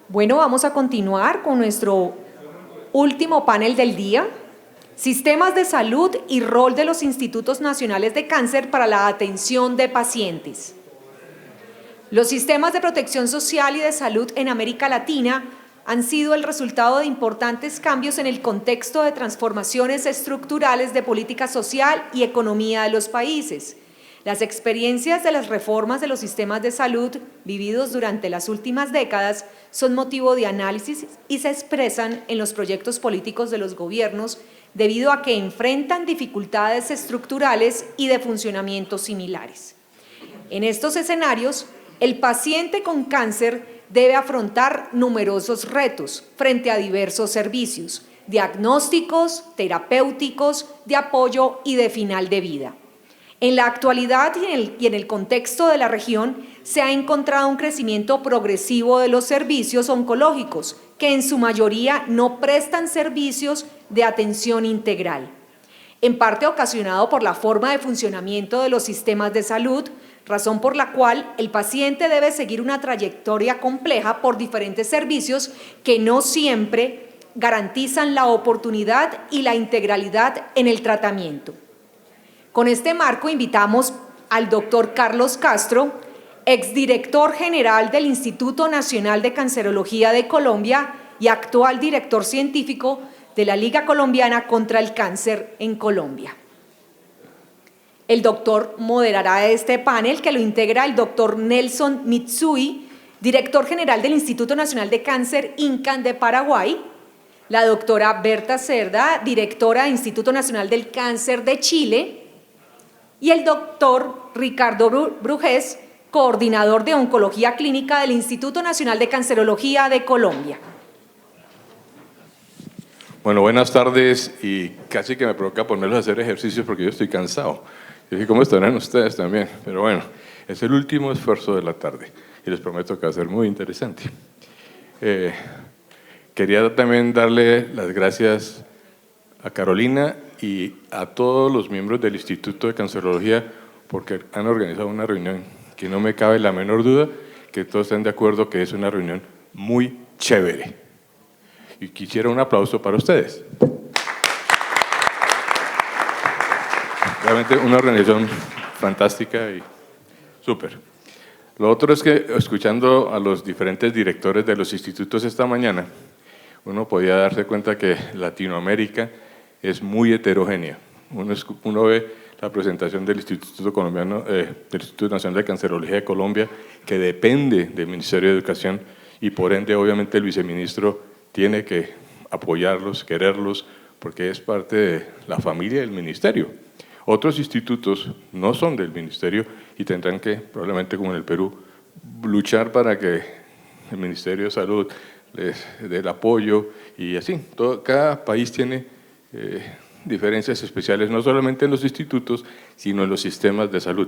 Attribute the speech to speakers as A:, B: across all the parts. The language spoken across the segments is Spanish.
A: Bueno, vamos a continuar con nuestro último panel del día, Sistemas de Salud y rol de los Institutos Nacionales de Cáncer para la atención de pacientes. Los sistemas de protección social y de salud en América Latina han sido el resultado de importantes cambios en el contexto de transformaciones estructurales de política social y economía de los países. Las experiencias de las reformas de los sistemas de salud vividos durante las últimas décadas son motivo de análisis y se expresan en los proyectos políticos de los gobiernos debido a que enfrentan dificultades estructurales y de funcionamiento similares. En estos escenarios, el paciente con cáncer debe afrontar numerosos retos frente a diversos servicios, diagnósticos, terapéuticos, de apoyo y de final de vida. En la actualidad y en el contexto de la región se ha encontrado un crecimiento progresivo de los servicios oncológicos, que en su mayoría no prestan servicios de atención integral, en parte ocasionado por la forma de funcionamiento de los sistemas de salud, razón por la cual el paciente debe seguir una trayectoria compleja por diferentes servicios que no siempre garantizan la oportunidad y la integralidad en el tratamiento. Con este marco invitamos al doctor Carlos Castro, exdirector general del Instituto Nacional de Cancerología de Colombia y actual director científico de la Liga Colombiana contra el Cáncer en Colombia. El doctor moderará este panel que lo integra el doctor Nelson Mitsui, director general del Instituto Nacional de Cáncer INCAN de Paraguay, la doctora Berta Cerda, directora del Instituto Nacional del Cáncer de Chile, y el doctor Ricardo Brujés, coordinador de Oncología Clínica del Instituto Nacional de Cancerología de Colombia.
B: Bueno, buenas tardes, y casi que me provoca ponerlos a hacer ejercicios porque yo estoy cansado. Y dije, ¿cómo estarán ustedes también? Pero bueno, es el último esfuerzo de la tarde y les prometo que va a ser muy interesante. Quería también darle las gracias a Carolina y a todos los miembros del Instituto de Cancerología porque han organizado una reunión que no me cabe la menor duda que todos estén de acuerdo que es una reunión muy chévere. Y quisiera un aplauso para ustedes. Realmente una organización fantástica y súper. Lo otro es que, escuchando a los diferentes directores de los institutos esta mañana, uno podía darse cuenta que Latinoamérica es muy heterogénea. Uno ve la presentación del Instituto Colombiano, del Instituto Nacional de Cancerología de Colombia, que depende del Ministerio de Educación y por ende, obviamente, el viceministro tiene que apoyarlos, quererlos, porque es parte de la familia del ministerio. Otros institutos no son del ministerio y tendrán que, probablemente como en el Perú, luchar para que el Ministerio de Salud les dé el apoyo y así. Cada país tiene diferencias especiales, no solamente en los institutos, sino en los sistemas de salud.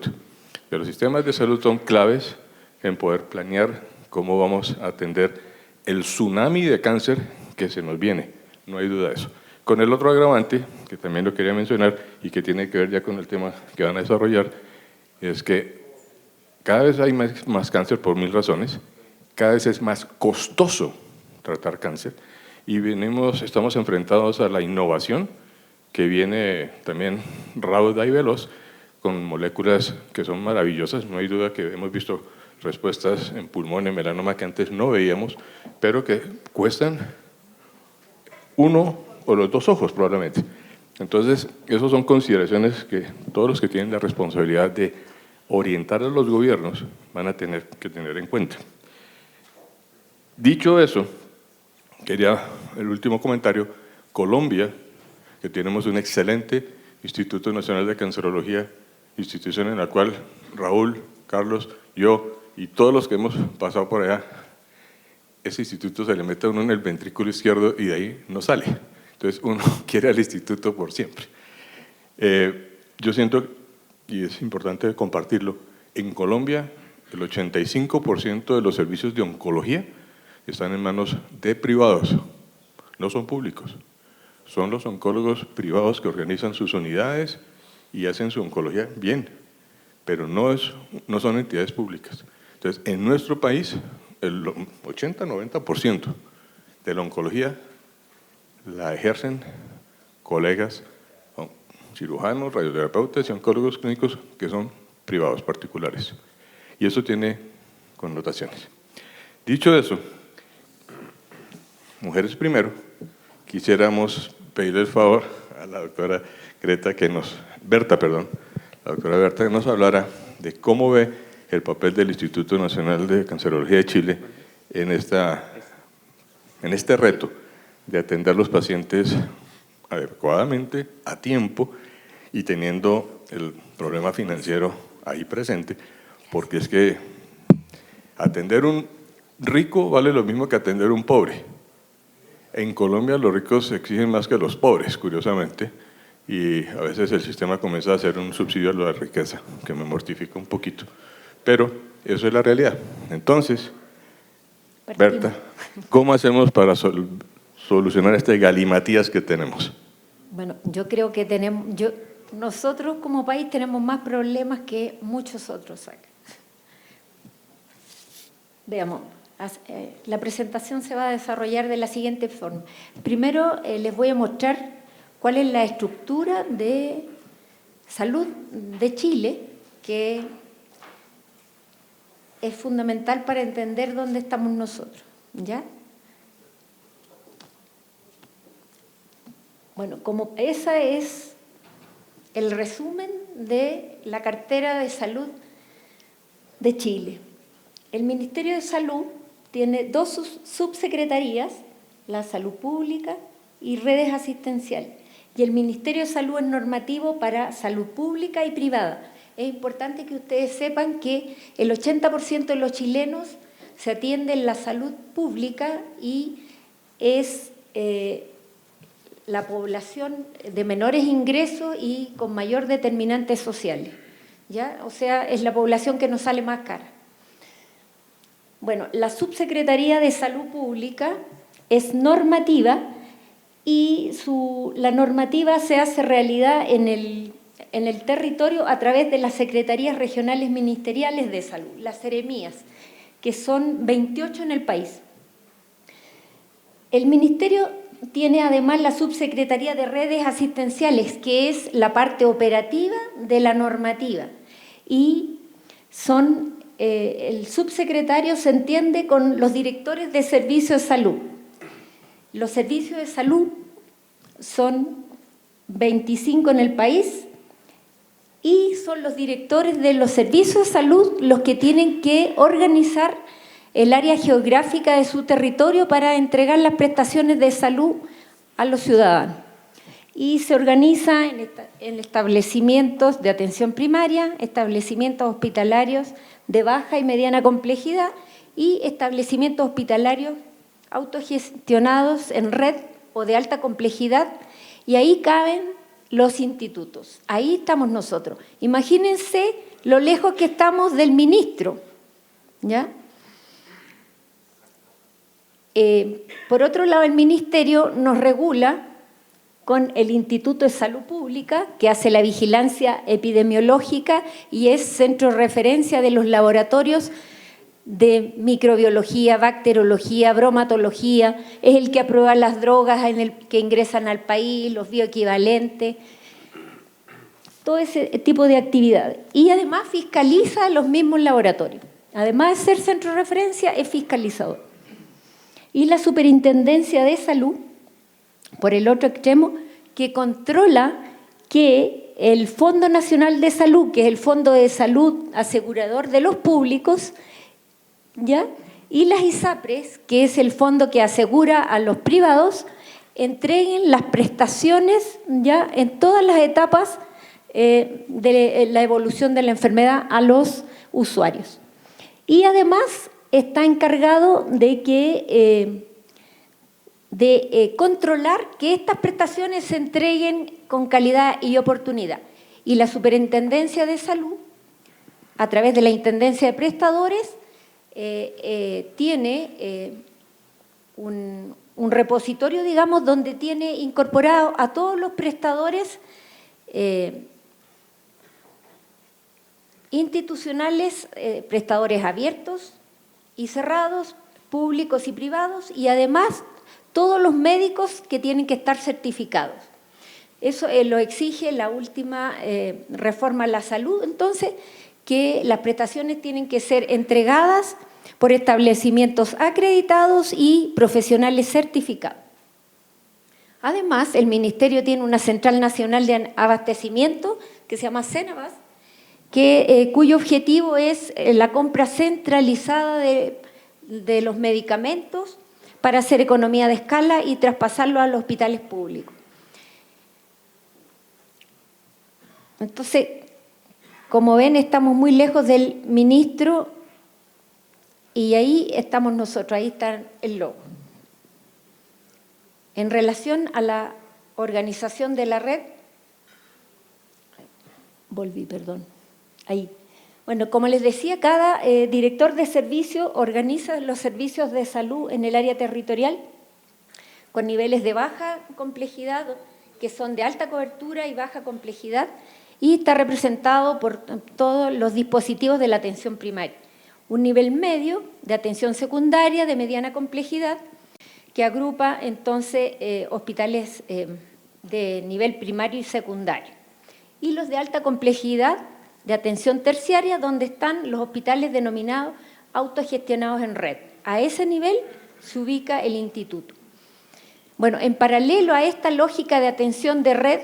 B: Pero los sistemas de salud son claves en poder planear cómo vamos a atender el tsunami de cáncer que se nos viene, no hay duda de eso. Con el otro agravante, que también lo quería mencionar y que tiene que ver ya con el tema que van a desarrollar, es que cada vez hay más cáncer por 1000 razones, cada vez es más costoso tratar cáncer y estamos enfrentados a la innovación que viene también rauda y veloz con moléculas que son maravillosas, no hay duda que hemos visto respuestas en pulmón, en melanoma que antes no veíamos, pero que cuestan uno o los 2 ojos probablemente. Entonces, esas son consideraciones que todos los que tienen la responsabilidad de orientar a los gobiernos van a tener que tener en cuenta. Dicho eso, quería el último comentario. Colombia, que tenemos un excelente Instituto Nacional de Cancerología, institución en la cual Raúl, Carlos, yo y todos los que hemos pasado por allá, ese instituto se le mete a uno en el ventrículo izquierdo y de ahí no sale. Entonces uno quiere al instituto por siempre. Yo siento, y es importante compartirlo, en Colombia el 85% de los servicios de oncología están en manos de privados, no son públicos. Son los oncólogos privados que organizan sus unidades y hacen su oncología bien, pero no son entidades públicas. Entonces, en nuestro país, el 80-90% de la oncología la ejercen colegas cirujanos, radioterapeutas y oncólogos clínicos que son privados, particulares. Y eso tiene connotaciones. Dicho eso, mujeres primero, quisiéramos pedirle el favor a la doctora Berta, la doctora Berta, que nos hablara de cómo ve el papel del Instituto Nacional de Cancerología de Chile en este reto de atender a los pacientes adecuadamente, a tiempo y teniendo el problema financiero ahí presente, porque es que atender un rico vale lo mismo que atender un pobre. En Colombia los ricos exigen más que los pobres, curiosamente, y a veces el sistema comienza a hacer un subsidio a la riqueza, que me mortifica un poquito, pero eso es la realidad. Entonces, Berta, ¿cómo hacemos para solucionar este galimatías que tenemos?
C: Bueno, yo creo que nosotros como país tenemos más problemas que muchos otros acá. Veamos, la presentación se va a desarrollar de la siguiente forma. Primero les voy a mostrar cuál es la estructura de salud de Chile, que es fundamental para entender dónde estamos nosotros, ¿ya? Bueno, como ese es el resumen de la cartera de salud de Chile. El Ministerio de Salud tiene dos subsecretarías, la Salud Pública y Redes Asistenciales. Y el Ministerio de Salud es normativo para salud pública y privada. Es importante que ustedes sepan que el 80% de los chilenos se atiende en la salud pública y es la población de menores ingresos y con mayor determinantes sociales, ¿ya? O sea, es la población que nos sale más cara. Bueno, la Subsecretaría de Salud Pública es normativa y la normativa se hace realidad en el territorio a través de las Secretarías Regionales Ministeriales de Salud, las Seremías, que son 28 en el país. El Ministerio tiene además la Subsecretaría de Redes Asistenciales, que es la parte operativa de la normativa. Y el subsecretario se entiende con los directores de servicios de salud. Los servicios de salud son 25 en el país y son los directores de los servicios de salud los que tienen que organizar el área geográfica de su territorio para entregar las prestaciones de salud a los ciudadanos. Y se organiza en establecimientos de atención primaria, establecimientos hospitalarios de baja y mediana complejidad y establecimientos hospitalarios autogestionados en red o de alta complejidad, y ahí caben los institutos. Ahí estamos nosotros. Imagínense lo lejos que estamos del ministro, ¿ya? Por otro lado, el Ministerio nos regula con el Instituto de Salud Pública, que hace la vigilancia epidemiológica y es centro de referencia de los laboratorios de microbiología, bacteriología, bromatología, es el que aprueba las drogas que ingresan al país, los bioequivalentes, todo ese tipo de actividades. Y además fiscaliza a los mismos laboratorios. Además de ser centro de referencia, es fiscalizador. Y la Superintendencia de Salud, por el otro extremo, que controla que el Fondo Nacional de Salud, que es el Fondo de Salud asegurador de los públicos, ¿ya? Y las ISAPRES, que es el fondo que asegura a los privados, entreguen las prestaciones ya en todas las etapas de la evolución de la enfermedad a los usuarios. Y además está encargado de controlar que estas prestaciones se entreguen con calidad y oportunidad. Y la Superintendencia de Salud, a través de la Intendencia de Prestadores, tiene un repositorio, digamos, donde tiene incorporado a todos los prestadores institucionales, prestadores abiertos, y cerrados, públicos y privados, y además todos los médicos que tienen que estar certificados. Eso lo exige la última reforma a la salud, entonces, que las prestaciones tienen que ser entregadas por establecimientos acreditados y profesionales certificados. Además, el Ministerio tiene una Central Nacional de Abastecimiento que se llama CENABAS, cuyo objetivo es la compra centralizada de los medicamentos para hacer economía de escala y traspasarlo a los hospitales públicos. Entonces, como ven, estamos muy lejos del ministro y ahí estamos nosotros, ahí está el logo. En relación a la organización de la red, ahí. Bueno, como les decía, cada director de servicio organiza los servicios de salud en el área territorial con niveles de baja complejidad, que son de alta cobertura y baja complejidad, y está representado por todos los dispositivos de la atención primaria. Un nivel medio de atención secundaria de mediana complejidad, que agrupa entonces hospitales de nivel primario y secundario. Y los de alta complejidad de atención terciaria, donde están los hospitales denominados autogestionados en red. A ese nivel se ubica el instituto. Bueno, en paralelo a esta lógica de atención de red,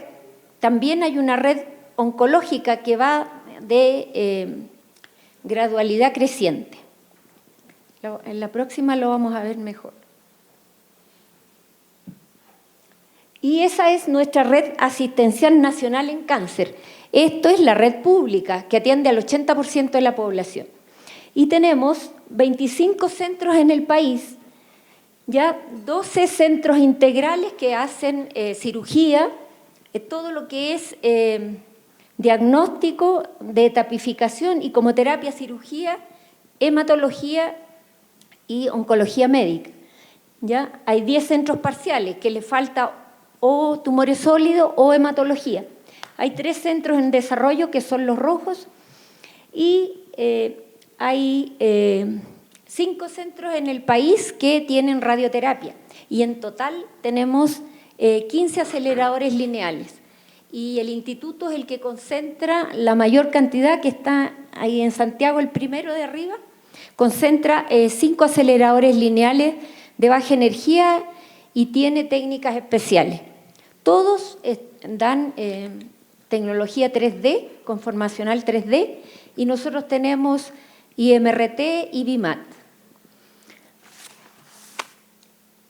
C: también hay una red oncológica que va de gradualidad creciente. En la próxima lo vamos a ver mejor. Y esa es nuestra red asistencial nacional en cáncer. Esto es la red pública que atiende al 80% de la población. Y tenemos 25 centros en el país, ya 12 centros integrales que hacen cirugía, todo lo que es diagnóstico de tapificación y como terapia cirugía, hematología y oncología médica. ¿Ya? Hay 10 centros parciales que le falta o tumores sólidos o hematología. Hay 3 centros en desarrollo que son los rojos y hay 5 centros en el país que tienen radioterapia y en total tenemos 15 aceleradores lineales y el instituto es el que concentra la mayor cantidad, que está ahí en Santiago, el primero de arriba, concentra 5 aceleradores lineales de baja energía y tiene técnicas especiales. Todos dan tecnología 3D, conformacional 3D, y nosotros tenemos IMRT y BIMAT.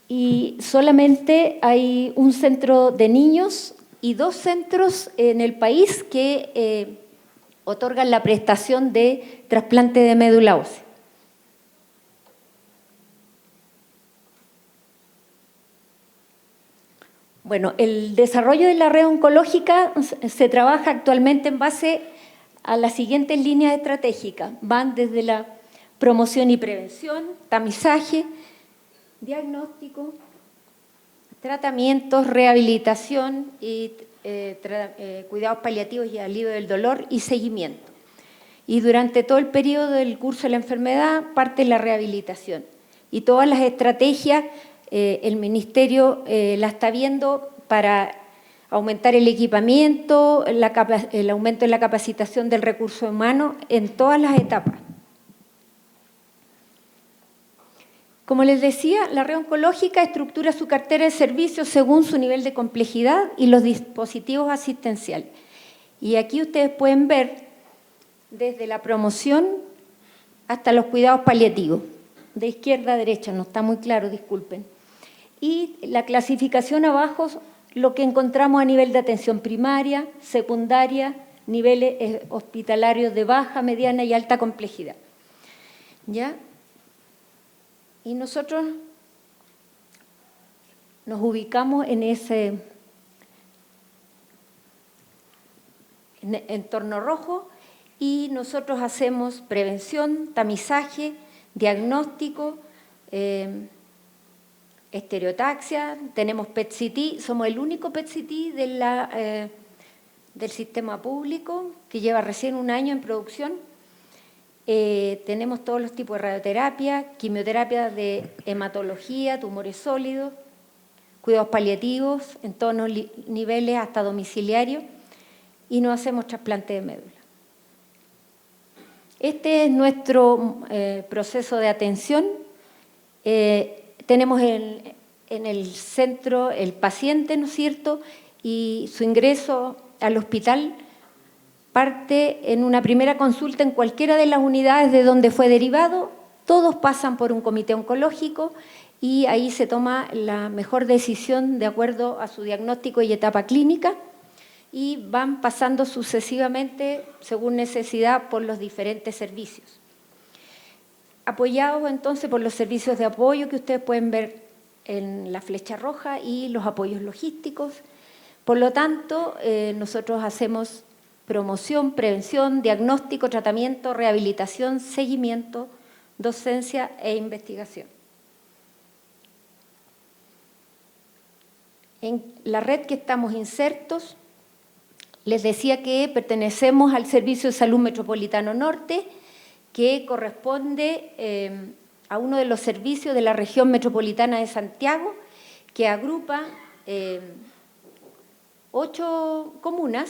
C: Y solamente hay un centro de niños y 2 centros en el país que otorgan la prestación de trasplante de médula ósea. Bueno, el desarrollo de la red oncológica se trabaja actualmente en base a las siguientes líneas estratégicas. Van desde la promoción y prevención, tamizaje, diagnóstico, tratamientos, rehabilitación y cuidados paliativos y alivio del dolor y seguimiento. Y durante todo el periodo del curso de la enfermedad parte la rehabilitación. Y todas las estrategias el Ministerio la está viendo para aumentar el equipamiento, el aumento en la capacitación del recurso humano en todas las etapas. Como les decía, la red oncológica estructura su cartera de servicios según su nivel de complejidad y los dispositivos asistenciales. Y aquí ustedes pueden ver desde la promoción hasta los cuidados paliativos, de izquierda a derecha, no está muy claro, disculpen. Y la clasificación abajo, lo que encontramos a nivel de atención primaria, secundaria, niveles hospitalarios de baja, mediana y alta complejidad. ¿Ya? Y nosotros nos ubicamos en ese entorno rojo y nosotros hacemos prevención, tamizaje, diagnóstico, estereotaxia, tenemos PET-CT, somos el único PET-CT del sistema público que lleva recién un año en producción Tenemos todos los tipos de radioterapia, quimioterapia de hematología, tumores sólidos, cuidados paliativos en todos los niveles hasta domiciliario, y no hacemos trasplante de médula. Este es nuestro proceso de atención. Tenemos en el centro el paciente, ¿no es cierto?, y su ingreso al hospital parte en una primera consulta en cualquiera de las unidades de donde fue derivado. Todos pasan por un comité oncológico y ahí se toma la mejor decisión de acuerdo a su diagnóstico y etapa clínica, y van pasando sucesivamente según necesidad por los diferentes servicios. Apoyados entonces por los servicios de apoyo que ustedes pueden ver en la flecha roja y los apoyos logísticos. Por lo tanto, nosotros hacemos promoción, prevención, diagnóstico, tratamiento, rehabilitación, seguimiento, docencia e investigación. En la red que estamos insertos, les decía que pertenecemos al Servicio de Salud Metropolitano Norte, que corresponde a uno de los servicios de la región metropolitana de Santiago, que agrupa 8 comunas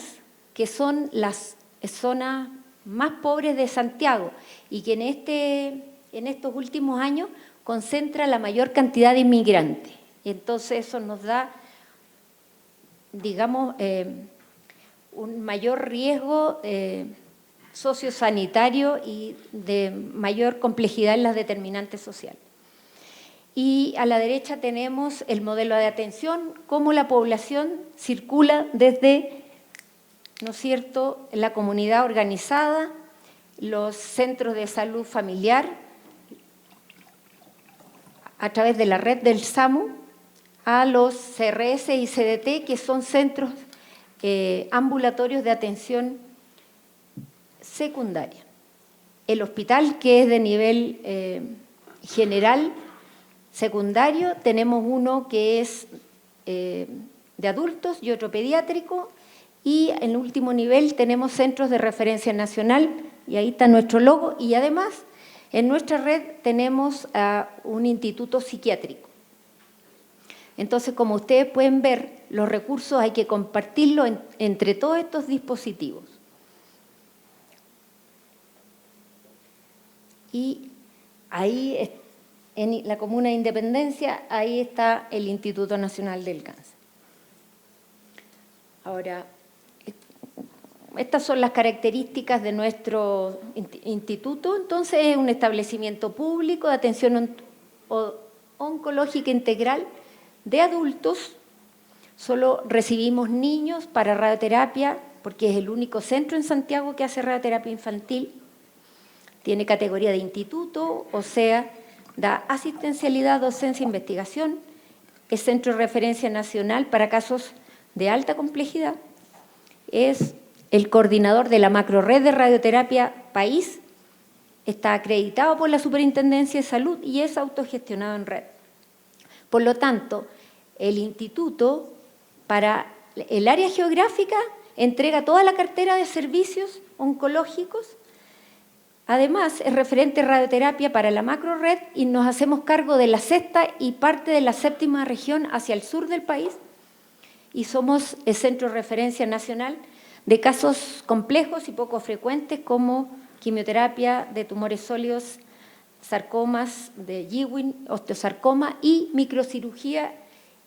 C: que son las zonas más pobres de Santiago y que en estos últimos años concentra la mayor cantidad de inmigrantes. Y entonces eso nos da, digamos, un mayor riesgo sociosanitario y de mayor complejidad en las determinantes sociales. Y a la derecha tenemos el modelo de atención, cómo la población circula desde, ¿no es cierto?, la comunidad organizada, los centros de salud familiar, a través de la red del SAMU, a los CRS y CDT, que son centros ambulatorios de atención secundaria. El hospital, que es de nivel general, secundario, tenemos uno que es de adultos y otro pediátrico, y en el último nivel tenemos centros de referencia nacional, y ahí está nuestro logo, y además en nuestra red tenemos un instituto psiquiátrico. Entonces, como ustedes pueden ver, los recursos hay que compartirlos entre todos estos dispositivos. Y ahí, en la Comuna de Independencia, ahí está el Instituto Nacional del Cáncer. Ahora, estas son las características de nuestro instituto. Entonces, es un establecimiento público de atención oncológica integral de adultos. Solo recibimos niños para radioterapia, porque es el único centro en Santiago que hace radioterapia infantil. Tiene categoría de instituto, o sea, da asistencialidad, docencia e investigación. Es centro de referencia nacional para casos de alta complejidad. Es el coordinador de la macrored de radioterapia país. Está acreditado por la Superintendencia de Salud y es autogestionado en red. Por lo tanto, el instituto, para el área geográfica, entrega toda la cartera de servicios oncológicos. Además, es referente de radioterapia para la macrored y nos hacemos cargo de la 6ª y parte de la 7ª región hacia el sur del país. Y somos el centro de referencia nacional de casos complejos y poco frecuentes como quimioterapia de tumores sólidos, sarcomas de Ewing, osteosarcoma y microcirugía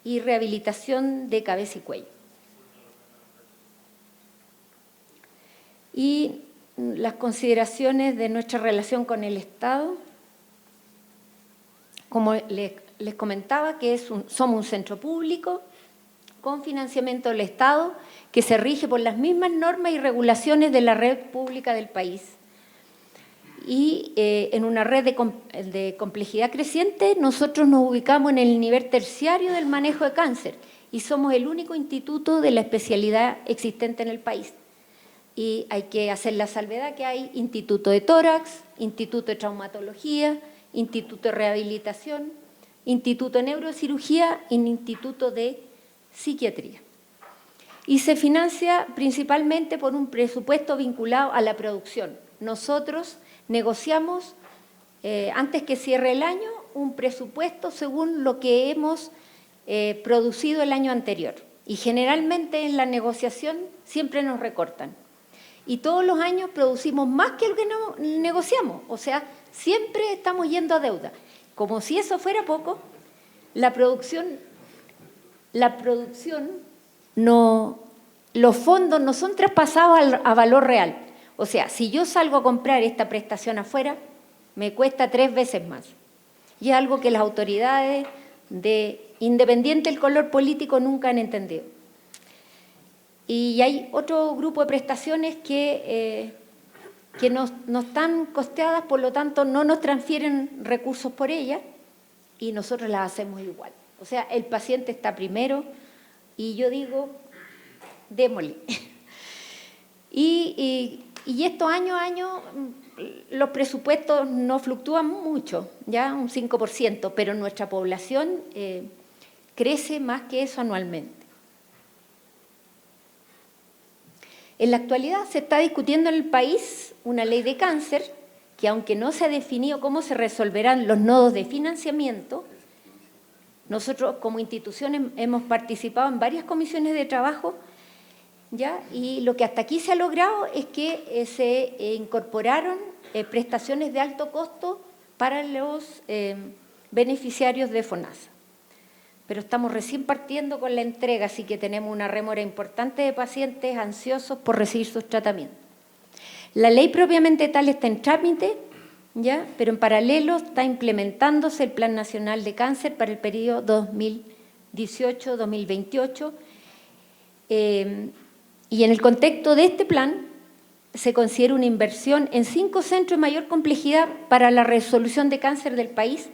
C: y rehabilitación de cabeza y cuello. Y las consideraciones de nuestra relación con el Estado, como les comentaba, que somos un centro público con financiamiento del Estado que se rige por las mismas normas y regulaciones de la red pública del país. Y en una red de complejidad creciente, nosotros nos ubicamos en el nivel terciario del manejo de cáncer y somos el único instituto de la especialidad existente en el país. Y hay que hacer la salvedad que hay instituto de tórax, instituto de traumatología, instituto de rehabilitación, instituto de neurocirugía y instituto de psiquiatría. Y se financia principalmente por un presupuesto vinculado a la producción. Nosotros negociamos, antes que cierre el año, un presupuesto según lo que hemos producido el año anterior. Y generalmente en la negociación siempre nos recortan. Y todos los años producimos más que lo que negociamos. O sea, siempre estamos yendo a deuda. Como si eso fuera poco, la producción no, los fondos no son traspasados a valor real. O sea, si yo salgo a comprar esta prestación afuera, me cuesta 3 veces más. Y es algo que las autoridades, independiente del color político, nunca han entendido. Y hay otro grupo de prestaciones que no están costeadas, por lo tanto no nos transfieren recursos por ellas y nosotros las hacemos igual. O sea, el paciente está primero y yo digo, démosle. Y estos año a año los presupuestos no fluctúan mucho, ya un 5%, pero nuestra población crece más que eso anualmente. En la actualidad se está discutiendo en el país una ley de cáncer que, aunque no se ha definido cómo se resolverán los nodos de financiamiento, nosotros como institución hemos participado en varias comisiones de trabajo, ¿ya? Y lo que hasta aquí se ha logrado es que se incorporaron prestaciones de alto costo para los beneficiarios de FONASA. Pero estamos recién partiendo con la entrega, así que tenemos una rémora importante de pacientes ansiosos por recibir sus tratamientos. La ley propiamente tal está en trámite, ¿ya? Pero en paralelo está implementándose el Plan Nacional de Cáncer para el periodo 2018-2028. Y en el contexto de este plan se considera una inversión en 5 centros de mayor complejidad para la resolución de cáncer del país,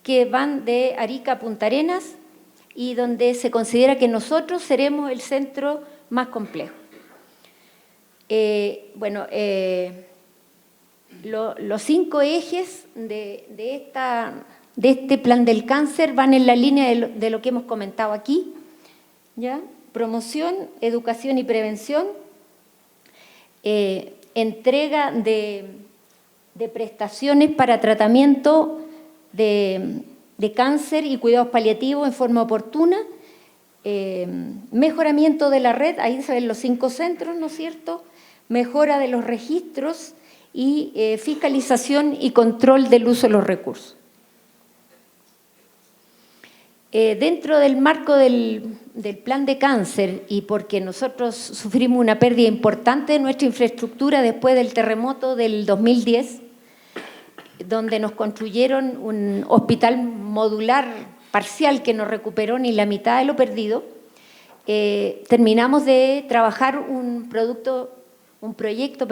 C: que van de Arica a Punta Arenas y donde se considera que nosotros seremos el centro más complejo. Los 5 ejes de este plan del cáncer van en la línea de lo que hemos comentado aquí, ¿ya? Promoción, educación y prevención, entrega de prestaciones para tratamiento de cáncer y cuidados paliativos en forma oportuna, mejoramiento de la red, ahí se ven los 5 centros, ¿no es cierto?, mejora de los registros y fiscalización y control del uso de los recursos. Dentro del marco del plan de cáncer y porque nosotros sufrimos una pérdida importante de nuestra infraestructura después del terremoto del 2010, donde nos construyeron un hospital modular parcial que no recuperó ni la mitad de lo perdido, terminamos de trabajar un proyecto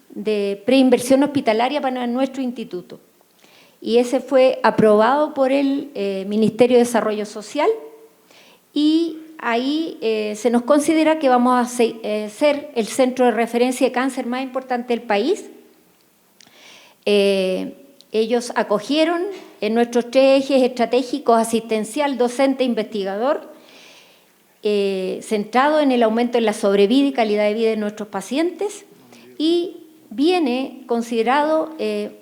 C: de preinversión hospitalaria para nuestro instituto. Y ese fue aprobado por el Ministerio de Desarrollo Social y ahí se nos considera que vamos a ser el centro de referencia de cáncer más importante del país. Ellos acogieron en nuestros 3 ejes estratégicos: asistencial, docente, investigador, centrado en el aumento de la sobrevida y calidad de vida de nuestros pacientes, y viene considerado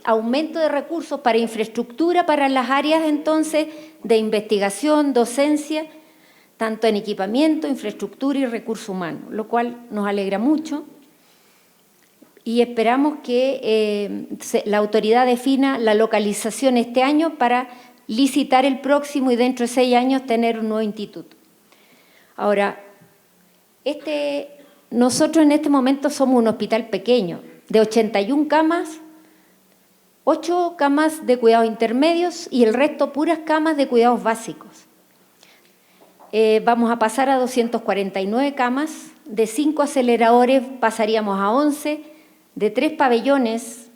C: aumento de recursos para infraestructura para las áreas entonces de investigación, docencia, tanto en equipamiento, infraestructura y recursos humanos, lo cual nos alegra mucho. Y esperamos que la autoridad defina la localización este año para licitar el próximo y dentro de 6 años tener un nuevo instituto. Ahora, nosotros en este momento somos un hospital pequeño, de 81 camas, 8 camas de cuidados intermedios y el resto puras camas de cuidados básicos. Vamos a pasar a 249 camas, de 5 aceleradores pasaríamos a 11, de 3 pabellones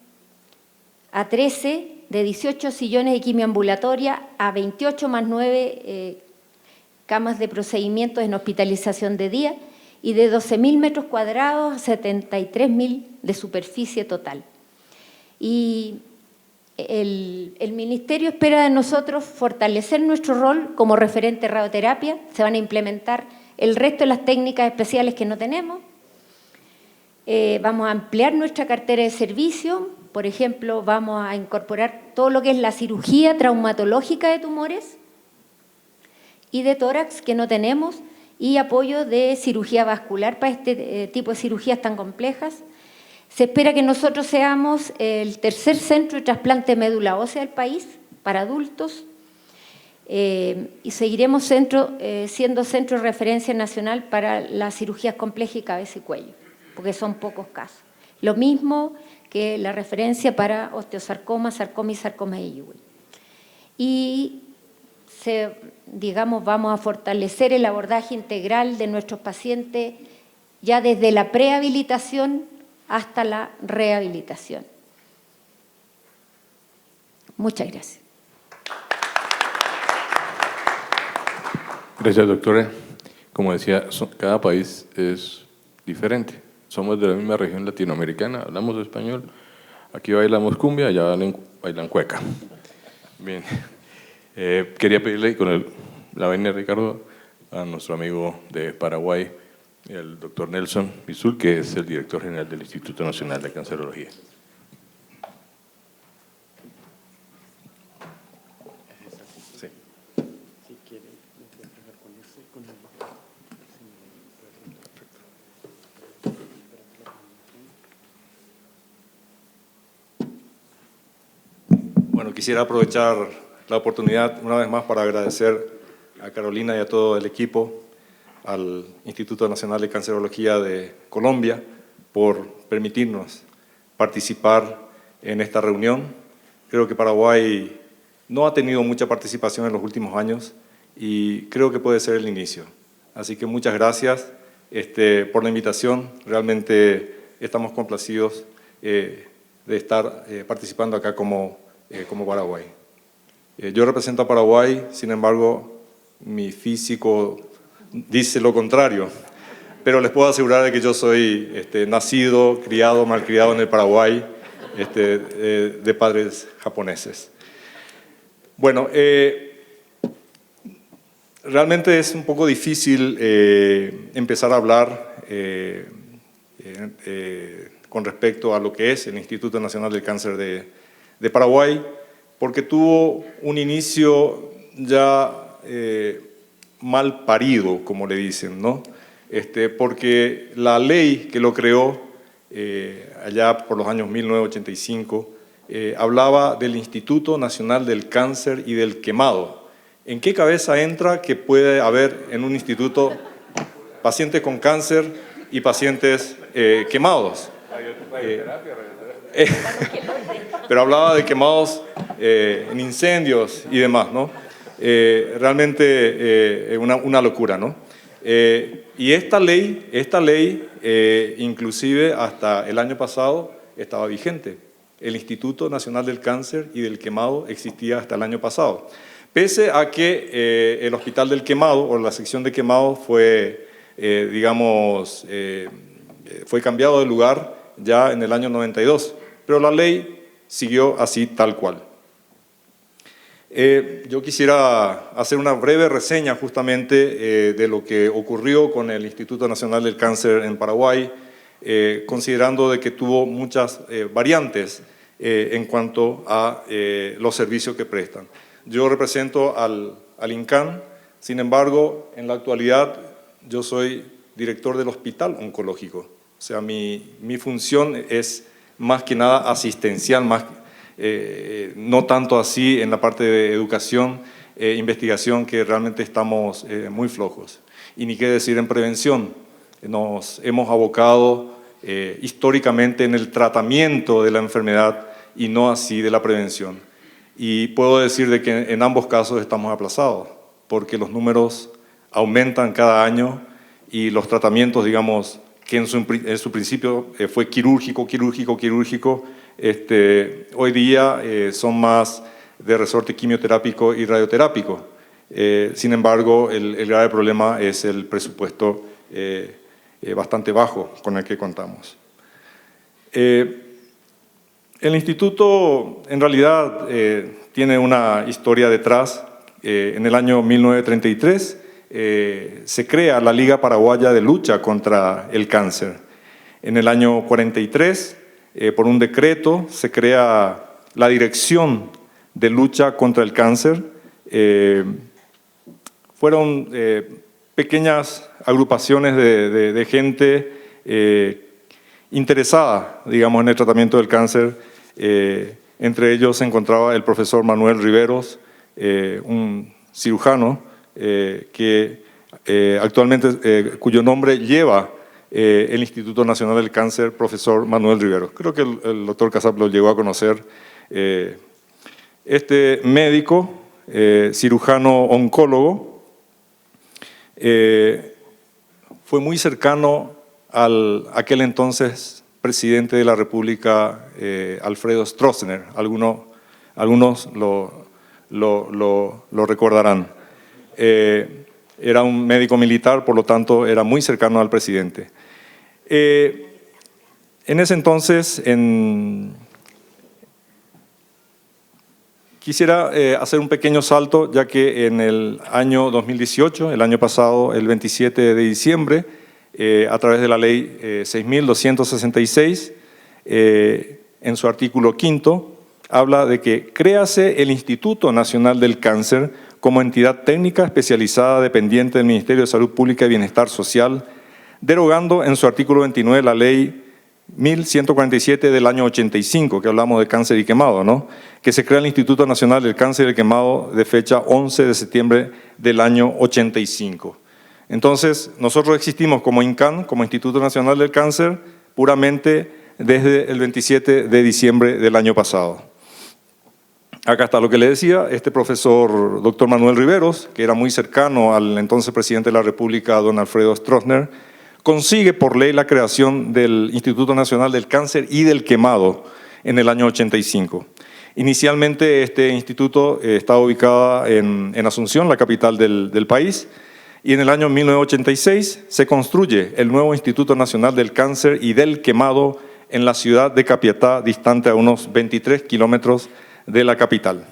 C: a 13, de 18 sillones de quimioambulatoria a 28 más 9 camas de procedimientos en hospitalización de día y de 12.000 metros cuadrados a 73.000 de superficie total. Y el Ministerio espera de nosotros fortalecer nuestro rol como referente de radioterapia. Se van a implementar el resto de las técnicas especiales que no tenemos. Vamos a ampliar nuestra cartera de servicio. Por ejemplo, vamos a incorporar todo lo que es la cirugía traumatológica de tumores y de tórax que no tenemos, y apoyo de cirugía vascular para este tipo de cirugías tan complejas. Se espera que nosotros seamos el tercer centro de trasplante de médula ósea del país para adultos, y seguiremos siendo centro de referencia nacional para las cirugías complejas y cabeza y cuello, porque son pocos casos. Lo mismo que la referencia para osteosarcoma, sarcoma y sarcoma de Ewing. Y vamos a fortalecer el abordaje integral de nuestros pacientes ya desde la prehabilitación hasta la rehabilitación. Muchas gracias.
B: Gracias, doctora. Como decía, cada país es diferente. Somos de la misma región latinoamericana, hablamos español. Aquí bailamos cumbia, allá bailan cueca. Bien. Quería pedirle con la venia, Ricardo, a nuestro amigo de Paraguay, el doctor Nelson Bizul, que es el director general del Instituto Nacional de Cancerología. Sí.
D: Bueno, quisiera aprovechar la oportunidad una vez más para agradecer a Carolina y a todo el equipo, al Instituto Nacional de Cancerología de Colombia, por permitirnos participar en esta reunión. Creo que Paraguay no ha tenido mucha participación en los últimos años y creo que puede ser el inicio. Así que muchas gracias por la invitación. Realmente estamos complacidos de estar participando acá como Paraguay. Yo represento a Paraguay, sin embargo, mi físico dice lo contrario, pero les puedo asegurar de que yo soy nacido, criado, malcriado en el Paraguay, de padres japoneses. Bueno, realmente es un poco difícil empezar a hablar con respecto a lo que es el Instituto Nacional del Cáncer de Paraguay, porque tuvo un inicio ya mal parido, como le dicen, ¿no? Porque la ley que lo creó allá por los años 1985 hablaba del Instituto Nacional del Cáncer y del Quemado. ¿En qué cabeza entra que puede haber en un instituto pacientes con cáncer y pacientes quemados? Pero hablaba de quemados en incendios y demás, ¿no? Realmente una locura, ¿no? Y esta ley inclusive hasta el año pasado estaba vigente. El Instituto Nacional del Cáncer y del Quemado existía hasta el año pasado. Pese a que el Hospital del Quemado o la sección de quemado fue cambiado de lugar ya en el año 92, pero la ley siguió así tal cual. Yo quisiera hacer una breve reseña justamente de lo que ocurrió con el Instituto Nacional del Cáncer en Paraguay, considerando de que tuvo muchas variantes en cuanto a los servicios que prestan. Yo represento al INCAN, sin embargo, en la actualidad yo soy director del Hospital Oncológico. O sea, mi función es más que nada asistencial, no tanto así en la parte de educación, investigación, que realmente estamos muy flojos. Y ni qué decir en prevención. Nos hemos abocado históricamente en el tratamiento de la enfermedad y no así de la prevención. Y puedo decir de que en ambos casos estamos aplazados, porque los números aumentan cada año y los tratamientos, digamos, que en su principio fue quirúrgico, hoy día son más de resorte quimioterápico y radioterápico. Sin embargo, el grave problema es el presupuesto bastante bajo con el que contamos. El instituto en realidad tiene una historia detrás. En el año 1933 se crea la Liga Paraguaya de Lucha contra el Cáncer. En el año 43, por un decreto, se crea la Dirección de Lucha contra el Cáncer. Fueron pequeñas agrupaciones de gente interesada, digamos, en el tratamiento del cáncer. Entre ellos se encontraba el profesor Manuel Riveros, un cirujano que actualmente, cuyo nombre lleva el Instituto Nacional del Cáncer, profesor Manuel Riveros. Creo que el doctor Casap lo llegó a conocer. Este médico, cirujano oncólogo, fue muy cercano al aquel entonces presidente de la República, Alfredo Stroessner. Algunos lo recordarán. Era un médico militar, por lo tanto era muy cercano al presidente. En ese entonces, quisiera hacer un pequeño salto, ya que en el año 2018, el año pasado, el 27 de diciembre, a través de la ley 6.266, en su artículo 5, habla de que créase el Instituto Nacional del Cáncer como entidad técnica especializada dependiente del Ministerio de Salud Pública y Bienestar Social, derogando en su artículo 29 la ley 1147 del año 85, que hablamos de cáncer y quemado, ¿no? Que se crea el Instituto Nacional del Cáncer y el Quemado de fecha 11 de septiembre del año 85. Entonces, nosotros existimos como INCAN, como Instituto Nacional del Cáncer, puramente desde el 27 de diciembre del año pasado. Acá está lo que le decía, este profesor doctor Manuel Riveros, que era muy cercano al entonces presidente de la República, don Alfredo Stroessner, consigue por ley la creación del Instituto Nacional del Cáncer y del Quemado en el año 85. Inicialmente este instituto estaba ubicado en Asunción, la capital del país, y en el año 1986 se construye el nuevo Instituto Nacional del Cáncer y del Quemado en la ciudad de Capiatá, distante a unos 23 kilómetros de la capital.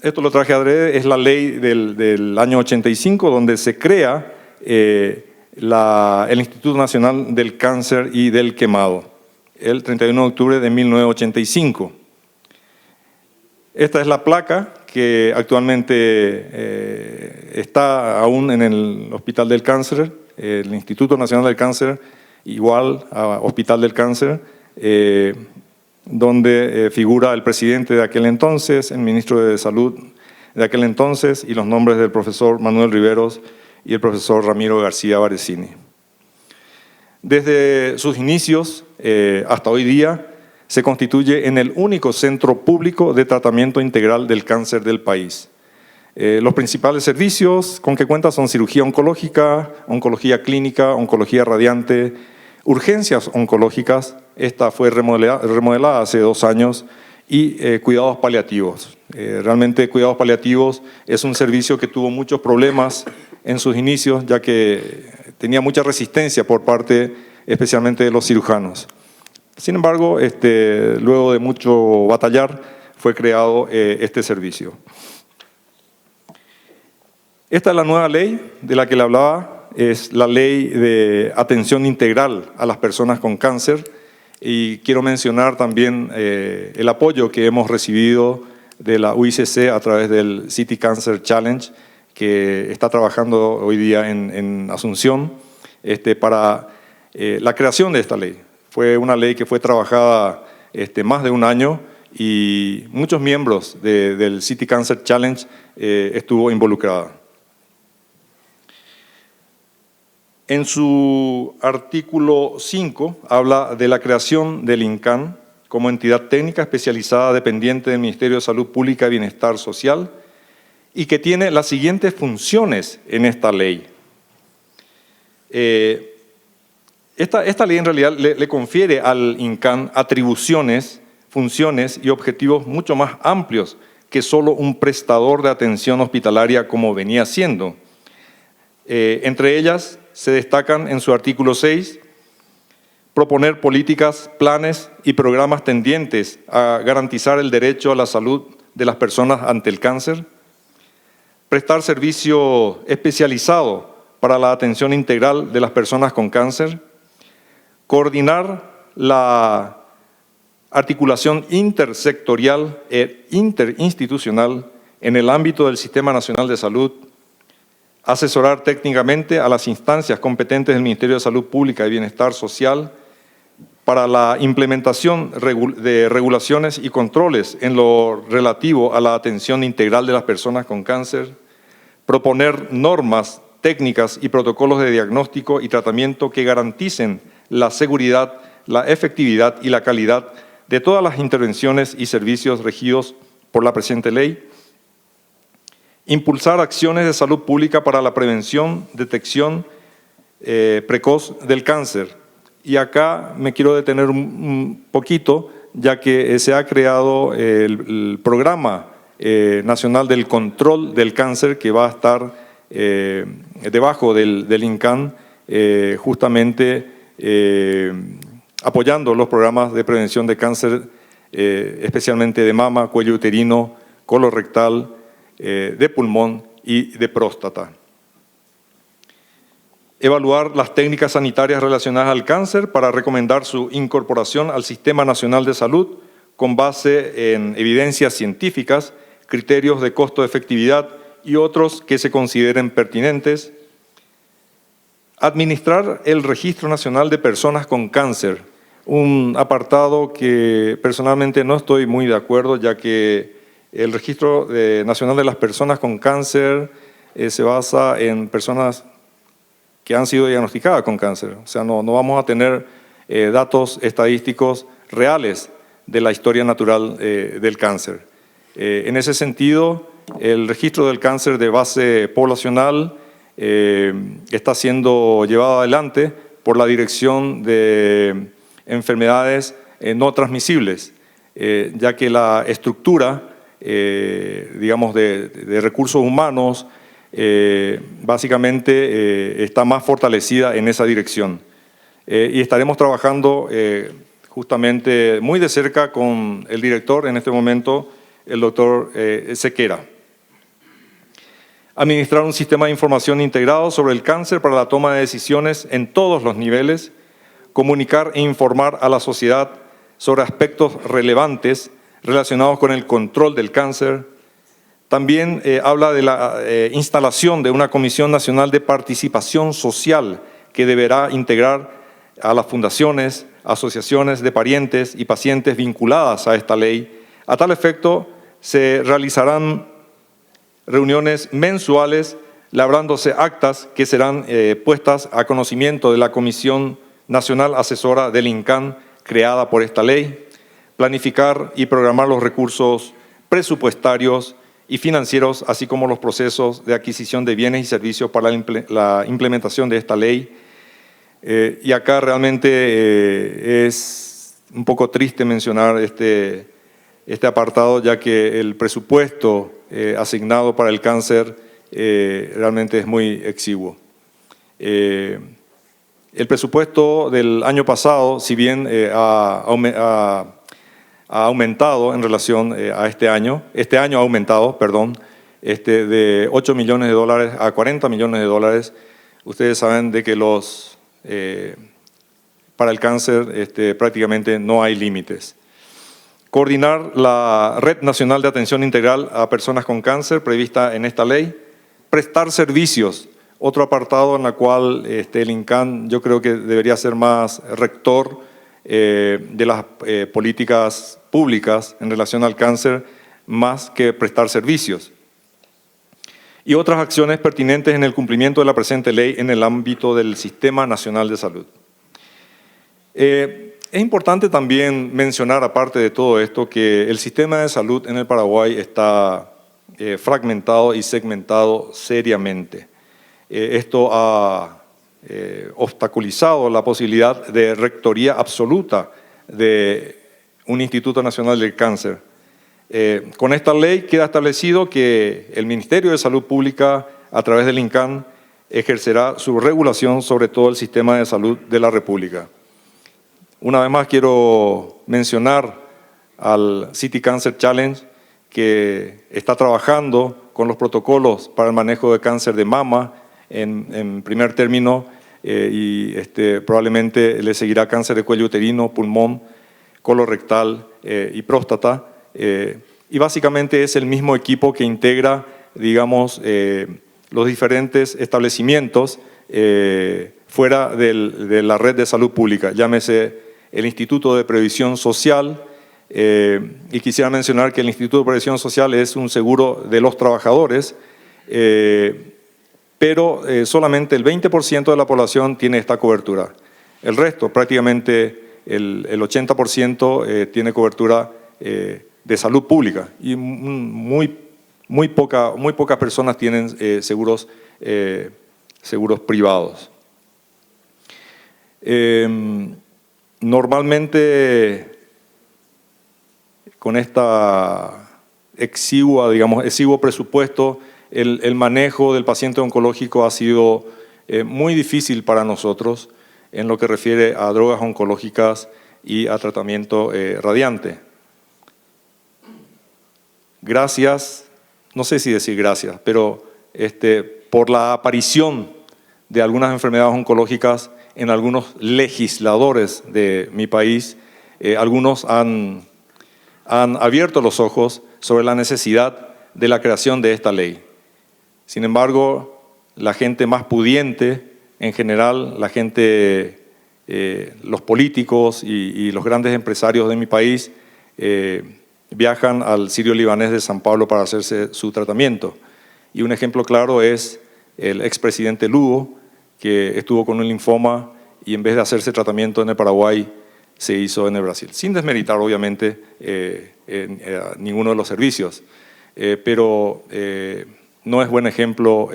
D: Esto lo traje adrede, es la ley del año 85, donde se crea el Instituto Nacional del Cáncer y del Quemado, el 31 de octubre de 1985. Esta es la placa que actualmente está aún en el Hospital del Cáncer, el Instituto Nacional del Cáncer, igual a Hospital del Cáncer, donde figura el presidente de aquel entonces, el ministro de Salud de aquel entonces y los nombres del profesor Manuel Riveros y el profesor Ramiro García Varesini. Desde sus inicios hasta hoy día, se constituye en el único centro público de tratamiento integral del cáncer del país. Los principales servicios con que cuenta son cirugía oncológica, oncología clínica, oncología radiante, urgencias oncológicas, esta fue remodelada hace 2 años, y cuidados paliativos. Realmente cuidados paliativos es un servicio que tuvo muchos problemas en sus inicios, ya que tenía mucha resistencia por parte especialmente de los cirujanos. Sin embargo, luego de mucho batallar, fue creado este servicio. Esta es la nueva ley de la que le hablaba, es la ley de atención integral a las personas con cáncer, y quiero mencionar también el apoyo que hemos recibido de la UICC a través del City Cancer Challenge, que está trabajando hoy día en Asunción para la creación de esta ley. Fue una ley que fue trabajada más de 1 año y muchos miembros del City Cancer Challenge estuvo involucrada. En su artículo 5 habla de la creación del INCAN como entidad técnica especializada dependiente del Ministerio de Salud Pública y Bienestar Social y que tiene las siguientes funciones en esta ley. Esta ley en realidad le confiere al INCAN atribuciones, funciones y objetivos mucho más amplios que solo un prestador de atención hospitalaria como venía siendo. Entre ellas se destacan en su artículo 6, proponer políticas, planes y programas tendientes a garantizar el derecho a la salud de las personas ante el cáncer, prestar servicio especializado para la atención integral de las personas con cáncer, coordinar la articulación intersectorial e interinstitucional en el ámbito del Sistema Nacional de Salud, asesorar técnicamente a las instancias competentes del Ministerio de Salud Pública y Bienestar Social para la implementación de regulaciones y controles en lo relativo a la atención integral de las personas con cáncer, proponer normas, técnicas y protocolos de diagnóstico y tratamiento que garanticen la seguridad, la efectividad y la calidad de todas las intervenciones y servicios regidos por la presente ley, impulsar acciones de salud pública para la prevención, detección precoz del cáncer. Y acá me quiero detener un poquito, ya que se ha creado el Programa Nacional del Control del Cáncer, que va a estar debajo del INCAN, justamente apoyando los programas de prevención de cáncer, especialmente de mama, cuello uterino, colorectal, de pulmón y de próstata. Evaluar las técnicas sanitarias relacionadas al cáncer para recomendar su incorporación al Sistema Nacional de Salud con base en evidencias científicas, criterios de costo-efectividad y otros que se consideren pertinentes. Administrar el Registro Nacional de Personas con Cáncer, un apartado que personalmente no estoy muy de acuerdo, ya que el Registro Nacional de las Personas con Cáncer se basa en personas que han sido diagnosticadas con cáncer. O sea, no vamos a tener datos estadísticos reales de la historia natural del cáncer. En ese sentido, el registro del cáncer de base poblacional está siendo llevado adelante por la Dirección de Enfermedades No Transmisibles, ya que la estructura digamos, de recursos humanos, básicamente está más fortalecida en esa dirección. Y estaremos trabajando justamente muy de cerca con el director en este momento, el doctor Sequera. Administrar un sistema de información integrado sobre el cáncer para la toma de decisiones en todos los niveles, comunicar e informar a la sociedad sobre aspectos relevantes relacionados con el control del cáncer. También habla de la instalación de una Comisión Nacional de Participación Social que deberá integrar a las fundaciones, asociaciones de parientes y pacientes vinculadas a esta ley. A tal efecto, se realizarán reuniones mensuales, labrándose actas que serán puestas a conocimiento de la Comisión Nacional Asesora del INCAN, creada por esta ley. Planificar y programar los recursos presupuestarios y financieros, así como los procesos de adquisición de bienes y servicios para la implementación de esta ley. Y acá realmente es un poco triste mencionar este apartado, ya que el presupuesto asignado para el cáncer realmente es muy exiguo. El presupuesto del año pasado, si bien ha aumentado en relación a este año ha aumentado, perdón, de $8 millones a $40 millones. Ustedes saben de que para el cáncer prácticamente no hay límites. Coordinar la Red Nacional de Atención Integral a Personas con Cáncer prevista en esta ley. Prestar servicios, otro apartado en la cual el INCAN yo creo que debería ser más rector de las políticas públicas en relación al cáncer, más que prestar servicios. Y otras acciones pertinentes en el cumplimiento de la presente ley en el ámbito del Sistema Nacional de Salud. Es importante también mencionar, aparte de todo esto, que el sistema de salud en el Paraguay está fragmentado y segmentado seriamente. Esto ha obstaculizado la posibilidad de rectoría absoluta de un Instituto Nacional del Cáncer. Con esta ley queda establecido que el Ministerio de Salud Pública, a través del INCAN, ejercerá su regulación sobre todo el sistema de salud de la República. Una vez más quiero mencionar al City Cancer Challenge, que está trabajando con los protocolos para el manejo de cáncer de mama, en primer término, y probablemente le seguirá cáncer de cuello uterino, pulmón, colorectal y próstata. Y básicamente es el mismo equipo que integra, digamos, los diferentes establecimientos fuera de la red de salud pública, llámese el Instituto de Previsión Social, y quisiera mencionar que el Instituto de Previsión Social es un seguro de los trabajadores, pero solamente el 20% de la población tiene esta cobertura. El resto, prácticamente el 80%, tiene cobertura de salud pública y muy pocas personas tienen seguros privados. Normalmente con esta exiguo presupuesto, el manejo del paciente oncológico ha sido muy difícil para nosotros en lo que refiere a drogas oncológicas y a tratamiento radiante. Gracias, no sé si decir gracias, pero por la aparición de algunas enfermedades oncológicas en algunos legisladores de mi país, algunos han abierto los ojos sobre la necesidad de la creación de esta ley. Sin embargo, la gente más pudiente, en general, la gente, los políticos y los grandes empresarios de mi país, viajan al sirio-libanés de San Pablo para hacerse su tratamiento. Y un ejemplo claro es el expresidente Lugo, que estuvo con un linfoma y en vez de hacerse tratamiento en el Paraguay, se hizo en el Brasil. Sin desmeritar, obviamente, ninguno de los servicios, pero no es buen ejemplo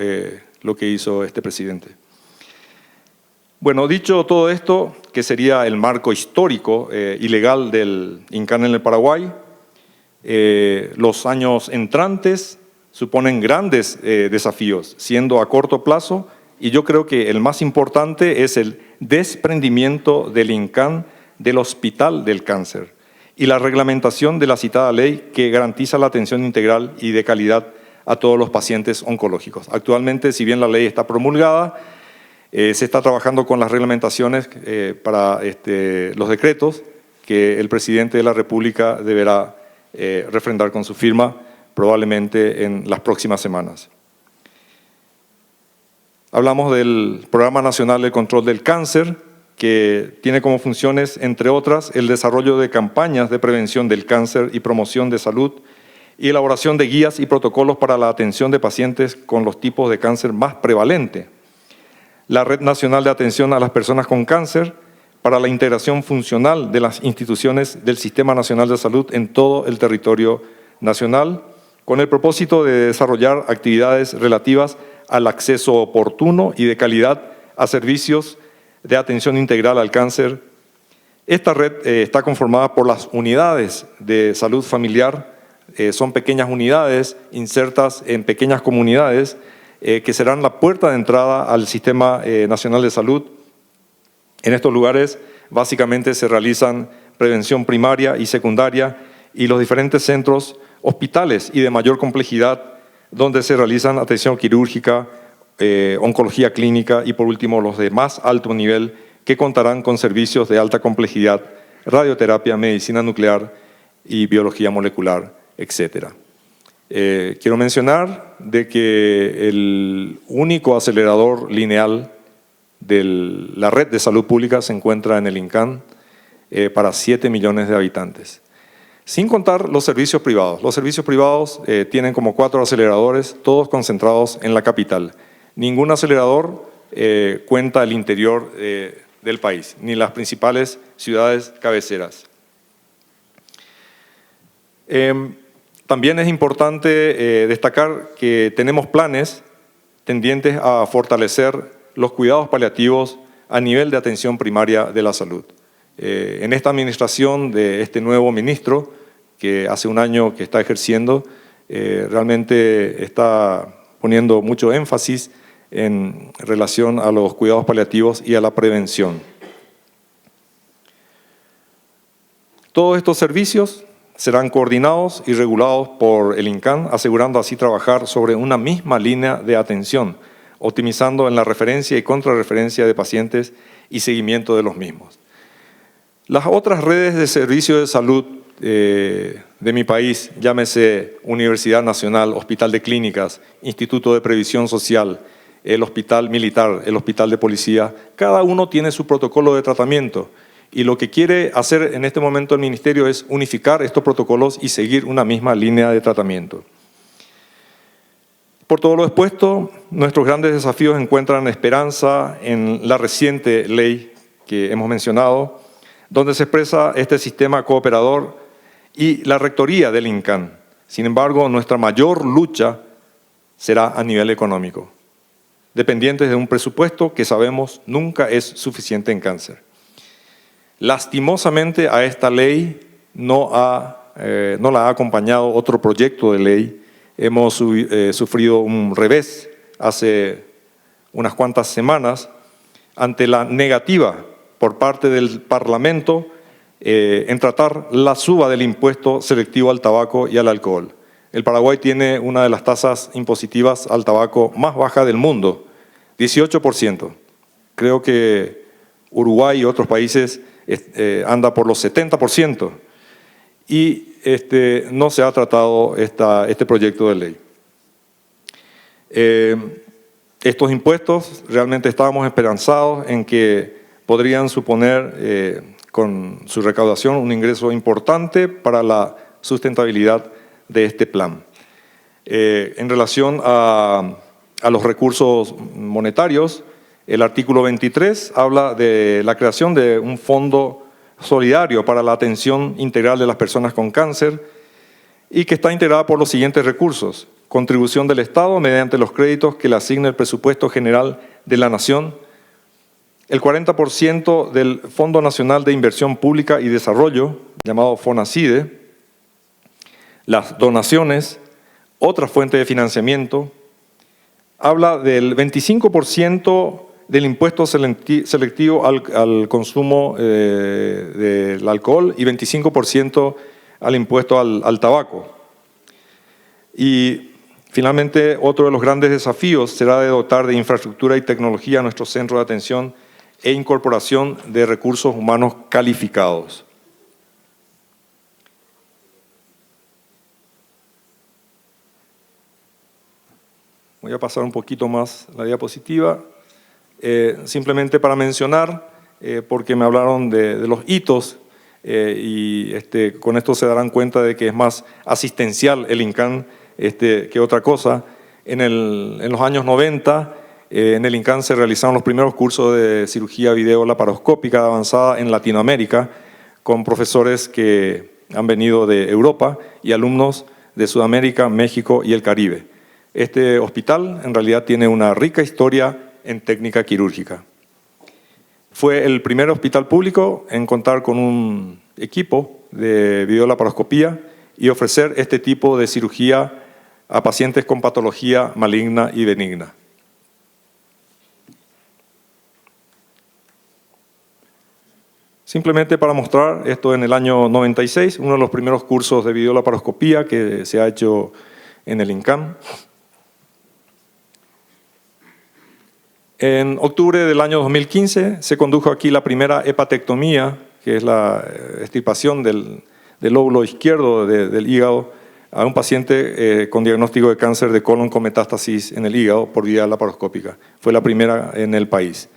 D: lo que hizo este presidente. Bueno, dicho todo esto, que sería el marco histórico y legal del INCAN en el Paraguay, los años entrantes suponen grandes desafíos, siendo a corto plazo, y yo creo que el más importante es el desprendimiento del INCAN del Hospital del Cáncer y la reglamentación de la citada ley que garantiza la atención integral y de calidad a todos los pacientes oncológicos. Actualmente, si bien la ley está promulgada, se está trabajando con las reglamentaciones para los decretos que el presidente de la República deberá refrendar con su firma probablemente en las próximas semanas. Hablamos del Programa Nacional de Control del Cáncer, que tiene como funciones, entre otras, el desarrollo de campañas de prevención del cáncer y promoción de salud y elaboración de guías y protocolos para la atención de pacientes con los tipos de cáncer más prevalentes. La Red Nacional de Atención a las Personas con Cáncer para la integración funcional de las instituciones del Sistema Nacional de Salud en todo el territorio nacional, con el propósito de desarrollar actividades relativas al acceso oportuno y de calidad a servicios de atención integral al cáncer. Esta red está conformada por las unidades de salud familiar, son pequeñas unidades insertas en pequeñas comunidades que serán la puerta de entrada al Sistema Nacional de Salud. En estos lugares básicamente se realizan prevención primaria y secundaria y los diferentes centros hospitales y de mayor complejidad donde se realizan atención quirúrgica, oncología clínica y por último los de más alto nivel que contarán con servicios de alta complejidad, radioterapia, medicina nuclear y biología molecular, etc. Quiero mencionar de que el único acelerador lineal de la red de salud pública se encuentra en el INCAN para 7 millones de habitantes. Sin contar los servicios privados. Los servicios privados tienen como 4 aceleradores, todos concentrados en la capital. Ningún acelerador cuenta el interior del país, ni las principales ciudades cabeceras. También es importante destacar que tenemos planes tendientes a fortalecer los cuidados paliativos a nivel de atención primaria de la salud. En esta administración de este nuevo ministro, que hace un año que está ejerciendo, realmente está poniendo mucho énfasis en relación a los cuidados paliativos y a la prevención. Todos estos servicios serán coordinados y regulados por el INCAN, asegurando así trabajar sobre una misma línea de atención, optimizando en la referencia y contrarreferencia de pacientes y seguimiento de los mismos. Las otras redes de servicios de salud de mi país, llámese Universidad Nacional, Hospital de Clínicas, Instituto de Previsión Social, el Hospital Militar, el Hospital de Policía, cada uno tiene su protocolo de tratamiento y lo que quiere hacer en este momento el Ministerio es unificar estos protocolos y seguir una misma línea de tratamiento. Por todo lo expuesto, nuestros grandes desafíos encuentran esperanza en la reciente ley que hemos mencionado, donde se expresa este sistema cooperador y la rectoría del INCAN. Sin embargo, nuestra mayor lucha será a nivel económico, dependientes de un presupuesto que sabemos nunca es suficiente en cáncer. Lastimosamente a esta ley no la ha acompañado otro proyecto de ley. Hemos sufrido un revés hace unas cuantas semanas ante la negativa por parte del Parlamento en tratar la suba del impuesto selectivo al tabaco y al alcohol. El Paraguay tiene una de las tasas impositivas al tabaco más baja del mundo, 18%. Creo que Uruguay y otros países anda por los 70%. Y no se ha tratado este proyecto de ley. Estos impuestos realmente estábamos esperanzados en que podrían suponer con su recaudación un ingreso importante para la sustentabilidad de este plan. En relación a los recursos monetarios, el artículo 23 habla de la creación de un fondo solidario para la atención integral de las personas con cáncer y que está integrada por los siguientes recursos: contribución del Estado mediante los créditos que le asigna el presupuesto general de la Nación, el 40% del Fondo Nacional de Inversión Pública y Desarrollo, llamado FONACIDE, las donaciones, otra fuente de financiamiento, habla del 25% del impuesto selectivo al consumo del alcohol y 25% al impuesto al tabaco. Y finalmente, otro de los grandes desafíos será de dotar de infraestructura y tecnología a nuestro centro de atención e incorporación de recursos humanos calificados. Voy a pasar un poquito más la diapositiva. Simplemente para mencionar, porque me hablaron de los hitos y con esto se darán cuenta de que es más asistencial el INCAN que otra cosa. En los años 90, en el INCAN se realizaron los primeros cursos de cirugía video-laparoscópica avanzada en Latinoamérica con profesores que han venido de Europa y alumnos de Sudamérica, México y el Caribe. Este hospital en realidad tiene una rica historia en técnica quirúrgica. Fue el primer hospital público en contar con un equipo de videolaparoscopía y ofrecer este tipo de cirugía a pacientes con patología maligna y benigna. Simplemente para mostrar esto, en el año 96, uno de los primeros cursos de videolaparoscopía que se ha hecho en el INCAN. En octubre del año 2015 se condujo aquí la primera hepatectomía, que es la extirpación del lóbulo izquierdo del hígado a un paciente con diagnóstico de cáncer de colon con metástasis en el hígado por vía laparoscópica. Fue la primera en el país.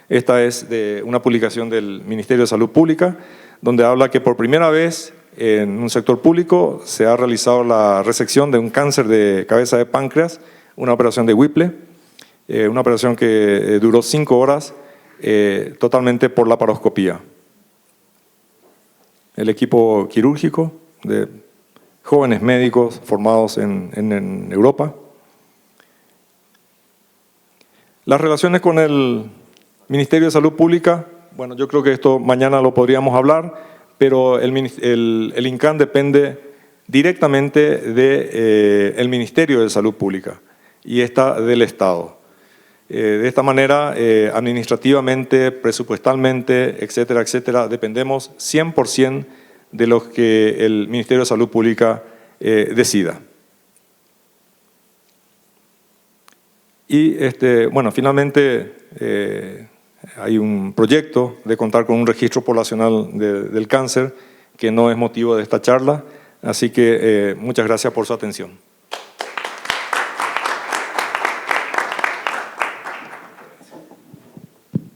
D: Esta es de una publicación del Ministerio de Salud Pública, donde habla que por primera vez en un sector público se ha realizado la resección de un cáncer de cabeza de páncreas, una operación de Whipple. Una operación que duró 5 horas totalmente por laparoscopía. El equipo quirúrgico de jóvenes médicos formados en Europa. Las relaciones con el Ministerio de Salud Pública, bueno, yo creo que esto mañana lo podríamos hablar, pero el INCAN depende directamente del Ministerio de Salud Pública y esta del Estado. De esta manera, administrativamente, presupuestalmente, etcétera, etcétera, dependemos 100% de lo que el Ministerio de Salud Pública decida. Y bueno, finalmente hay un proyecto de contar con un registro poblacional del cáncer que no es motivo de esta charla, así que muchas gracias por su atención.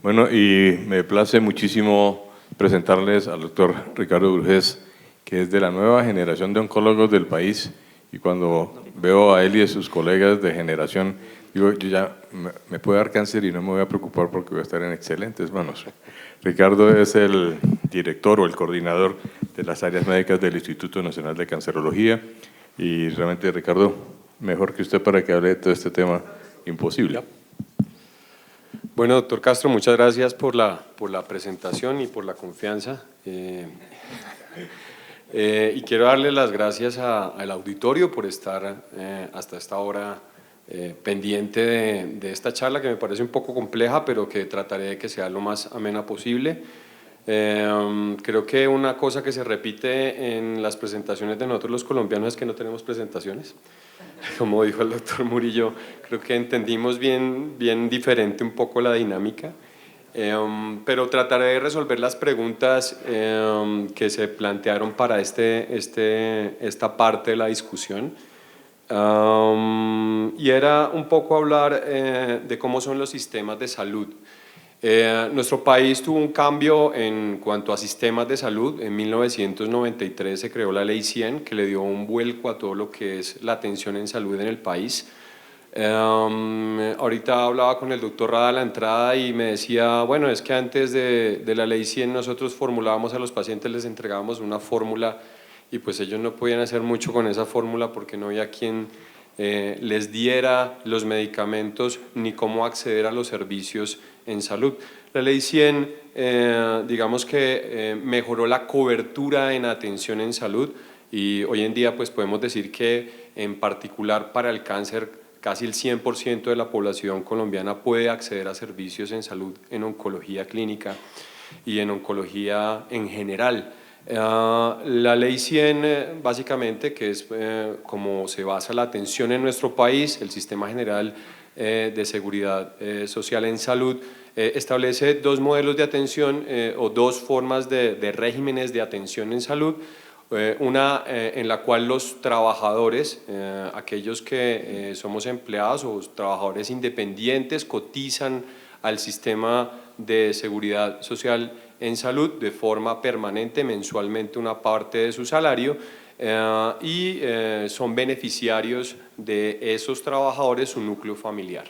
B: Bueno, y me place muchísimo presentarles al doctor Ricardo Burgés, que es de la nueva generación de oncólogos del país, y cuando veo a él y a sus colegas de generación, digo, yo ya me puede dar cáncer y no me voy a preocupar porque voy a estar en excelentes manos. Ricardo es el director o el coordinador de las áreas médicas del Instituto Nacional de Cancerología, y realmente, Ricardo, mejor que usted para que hable de todo este tema imposible.
E: Bueno, doctor Castro, muchas gracias por la presentación y por la confianza. Y quiero darle las gracias al auditorio por estar hasta esta hora pendiente de esta charla, que me parece un poco compleja, pero que trataré de que sea lo más amena posible. Creo que una cosa que se repite en las presentaciones de nosotros los colombianos es que no tenemos presentaciones. Como dijo el doctor Murillo, creo que entendimos bien diferente un poco la dinámica, pero trataré de resolver las preguntas que se plantearon para esta parte de la discusión. Y era un poco hablar de cómo son los sistemas de salud. Nuestro país tuvo un cambio en cuanto a sistemas de salud. En 1993 se creó la Ley 100, que le dio un vuelco a todo lo que es la atención en salud en el país. Ahorita hablaba con el doctor Rada a la entrada y me decía, bueno, es que antes de la Ley 100 nosotros formulábamos a los pacientes, les entregábamos una fórmula y pues ellos no podían hacer mucho con esa fórmula porque no había quien les diera los medicamentos ni cómo acceder a los servicios en salud. La Ley 100, digamos que mejoró la cobertura en atención en salud y hoy en día pues podemos decir que en particular para el cáncer casi el 100% de la población colombiana puede acceder a servicios en salud, en oncología clínica y en oncología en general. La Ley 100 básicamente, que es como se basa la atención en nuestro país, el Sistema General de Seguridad Social en Salud, establece dos modelos de atención o dos formas de regímenes de atención en salud. Una en la cual los trabajadores, aquellos que somos empleados o trabajadores independientes, cotizan al sistema de seguridad social en salud de forma permanente, mensualmente una parte de su salario, y son beneficiarios de esos trabajadores su núcleo familiar.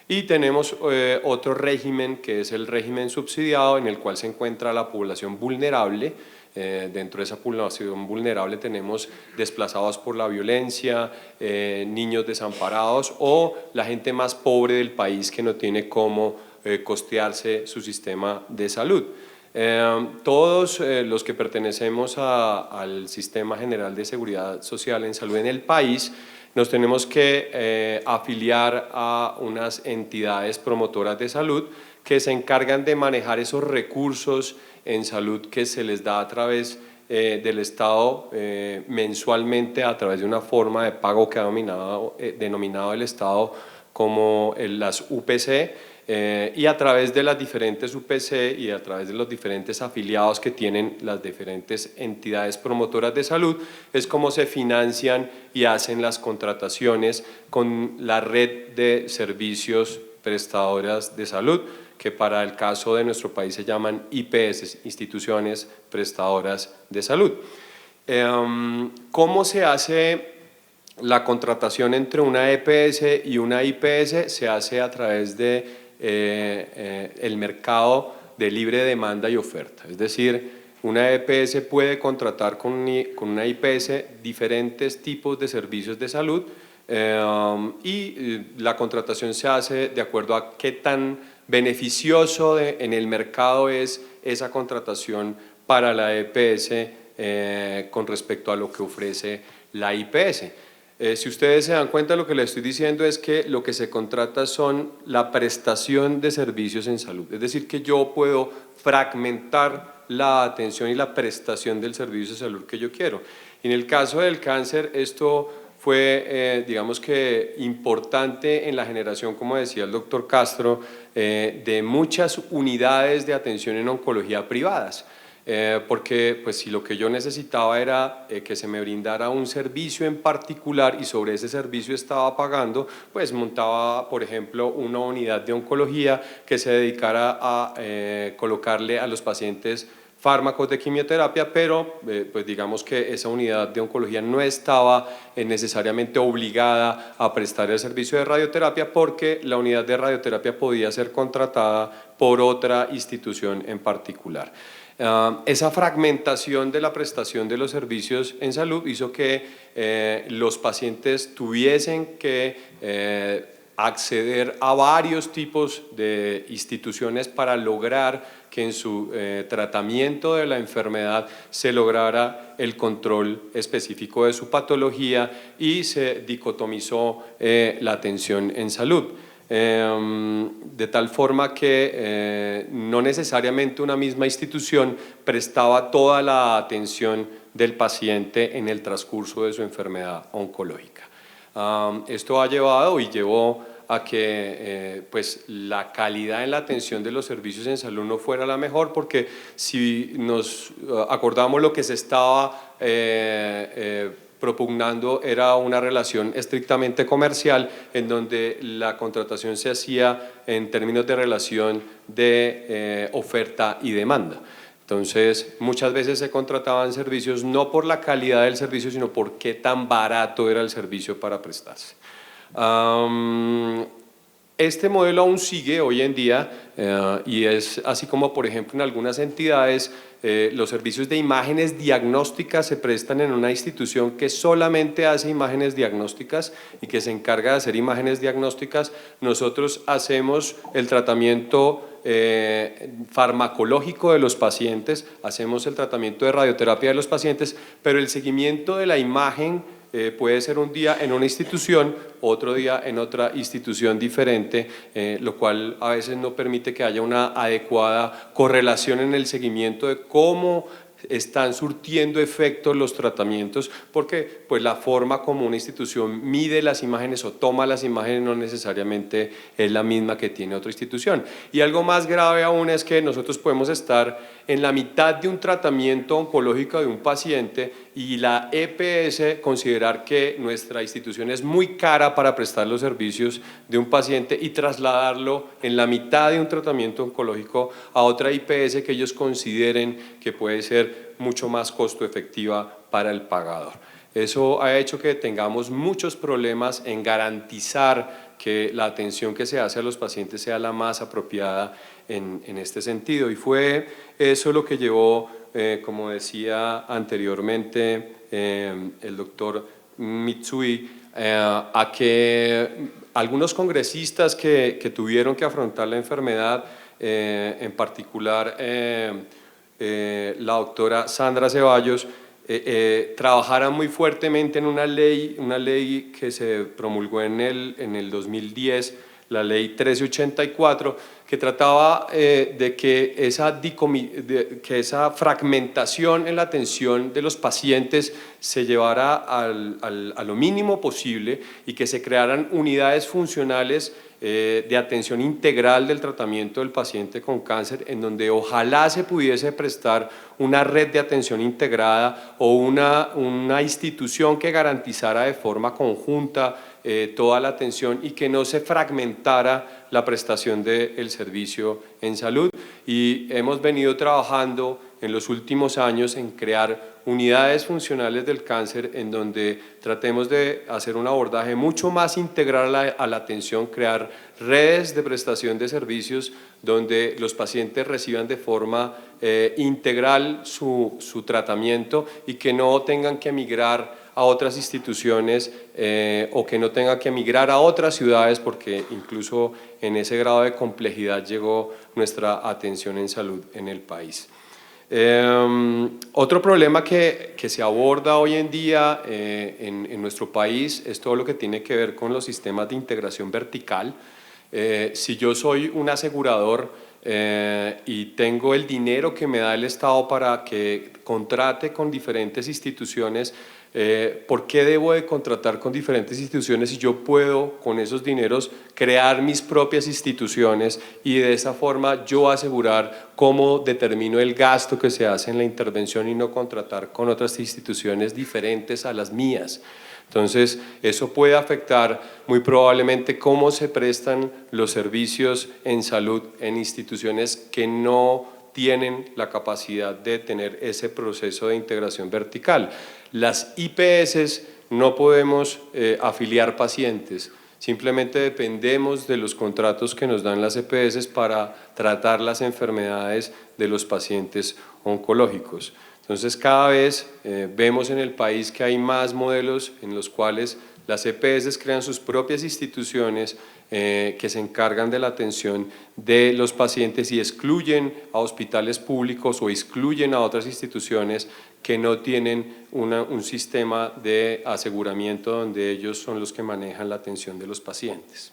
E: Y tenemos otro régimen que es el régimen subsidiado, en el cual se encuentra la población vulnerable. Dentro de esa población vulnerable tenemos desplazados por la violencia, niños desamparados o la gente más pobre del país que no tiene cómo costearse su sistema de salud. Todos los que pertenecemos al Sistema General de Seguridad Social en Salud en el país nos tenemos que afiliar a unas entidades promotoras de salud que se encargan de manejar esos recursos en salud que se les da a través del Estado mensualmente a través de una forma de pago que ha denominado el Estado como las UPC, y a través de las diferentes UPC y a través de los diferentes afiliados que tienen las diferentes entidades promotoras de salud es como se financian y hacen las contrataciones con la red de servicios prestadoras de salud, que para el caso de nuestro país se llaman IPS, instituciones prestadoras de salud. ¿Cómo se hace la contratación entre una EPS y una IPS? Se hace a través de el mercado de libre demanda y oferta, es decir, una EPS puede contratar con una IPS diferentes tipos de servicios de salud y la contratación se hace de acuerdo a qué tan beneficioso en el mercado es esa contratación para la EPS con respecto a lo que ofrece la IPS. Si ustedes se dan cuenta, lo que les estoy diciendo es que lo que se contrata son la prestación de servicios en salud, es decir, que yo puedo fragmentar la atención y la prestación del servicio de salud que yo quiero. En el caso del cáncer, esto fue, digamos que, importante en la generación, como decía el doctor Castro, de muchas unidades de atención en oncología privadas. Porque pues, si lo que yo necesitaba era que se me brindara un servicio en particular y sobre ese servicio estaba pagando, pues montaba, por ejemplo, una unidad de oncología que se dedicara a colocarle a los pacientes fármacos de quimioterapia, pero pues digamos que esa unidad de oncología no estaba necesariamente obligada a prestar el servicio de radioterapia, porque la unidad de radioterapia podía ser contratada por otra institución en particular. Esa fragmentación de la prestación de los servicios en salud hizo que los pacientes tuviesen que acceder a varios tipos de instituciones para lograr que en su tratamiento de la enfermedad se lograra el control específico de su patología y se dicotomizó la atención en salud. De tal forma que no necesariamente una misma institución prestaba toda la atención del paciente en el transcurso de su enfermedad oncológica. Esto ha llevado y llevó a que pues, la calidad en la atención de los servicios en salud no fuera la mejor, porque si nos acordamos lo que se estaba propugnando era una relación estrictamente comercial, en donde la contratación se hacía en términos de relación de oferta y demanda. Entonces, muchas veces se contrataban servicios no por la calidad del servicio, sino por qué tan barato era el servicio para prestarse. Este modelo aún sigue hoy en día y es así como, por ejemplo, en algunas entidades los servicios de imágenes diagnósticas se prestan en una institución que solamente hace imágenes diagnósticas y que se encarga de hacer imágenes diagnósticas. Nosotros hacemos el tratamiento farmacológico de los pacientes, hacemos el tratamiento de radioterapia de los pacientes, pero el seguimiento de la imagen puede ser un día en una institución, otro día en otra institución diferente, lo cual a veces no permite que haya una adecuada correlación en el seguimiento de cómo están surtiendo efectos los tratamientos, porque pues, la forma como una institución mide las imágenes o toma las imágenes no necesariamente es la misma que tiene otra institución. Y algo más grave aún es que nosotros podemos estar en la mitad de un tratamiento oncológico de un paciente y la EPS considerar que nuestra institución es muy cara para prestar los servicios de un paciente y trasladarlo en la mitad de un tratamiento oncológico a otra IPS que ellos consideren que puede ser mucho más costo efectiva para el pagador. Eso ha hecho que tengamos muchos problemas en garantizar que la atención que se hace a los pacientes sea la más apropiada en este sentido. Y fue eso lo que llevó, como decía anteriormente el doctor Mitsui, a que algunos congresistas que tuvieron que afrontar la enfermedad, en particular la doctora Sandra Ceballos, trabajaran muy fuertemente en una ley que se promulgó en el 2010, la ley 1384, que trataba de que esa fragmentación en la atención de los pacientes se llevara a lo mínimo posible y que se crearan unidades funcionales de atención integral del tratamiento del paciente con cáncer, en donde ojalá se pudiese prestar una red de atención integrada o una institución que garantizara de forma conjunta toda la atención y que no se fragmentara la prestación del servicio en salud. Y hemos venido trabajando en los últimos años en crear unidades funcionales del cáncer en donde tratemos de hacer un abordaje mucho más integral a la atención, crear redes de prestación de servicios donde los pacientes reciban de forma integral su tratamiento y que no tengan que migrar a otras instituciones o que no tengan que migrar a otras ciudades, porque incluso en ese grado de complejidad llegó nuestra atención en salud en el país. Otro problema que se aborda hoy en día en nuestro país es todo lo que tiene que ver con los sistemas de integración vertical. Si yo soy un asegurador y tengo el dinero que me da el Estado para que contrate con diferentes instituciones, ¿Por qué debo de contratar con diferentes instituciones si yo puedo con esos dineros crear mis propias instituciones y de esa forma yo asegurar cómo determino el gasto que se hace en la intervención y no contratar con otras instituciones diferentes a las mías? Entonces, eso puede afectar muy probablemente cómo se prestan los servicios en salud en instituciones que no tienen la capacidad de tener ese proceso de integración vertical. Las IPS no podemos afiliar pacientes, simplemente dependemos de los contratos que nos dan las EPS para tratar las enfermedades de los pacientes oncológicos. Entonces, cada vez vemos en el país que hay más modelos en los cuales las EPS crean sus propias instituciones que se encargan de la atención de los pacientes y excluyen a hospitales públicos o excluyen a otras instituciones que no tienen un sistema de aseguramiento donde ellos son los que manejan la atención de los pacientes.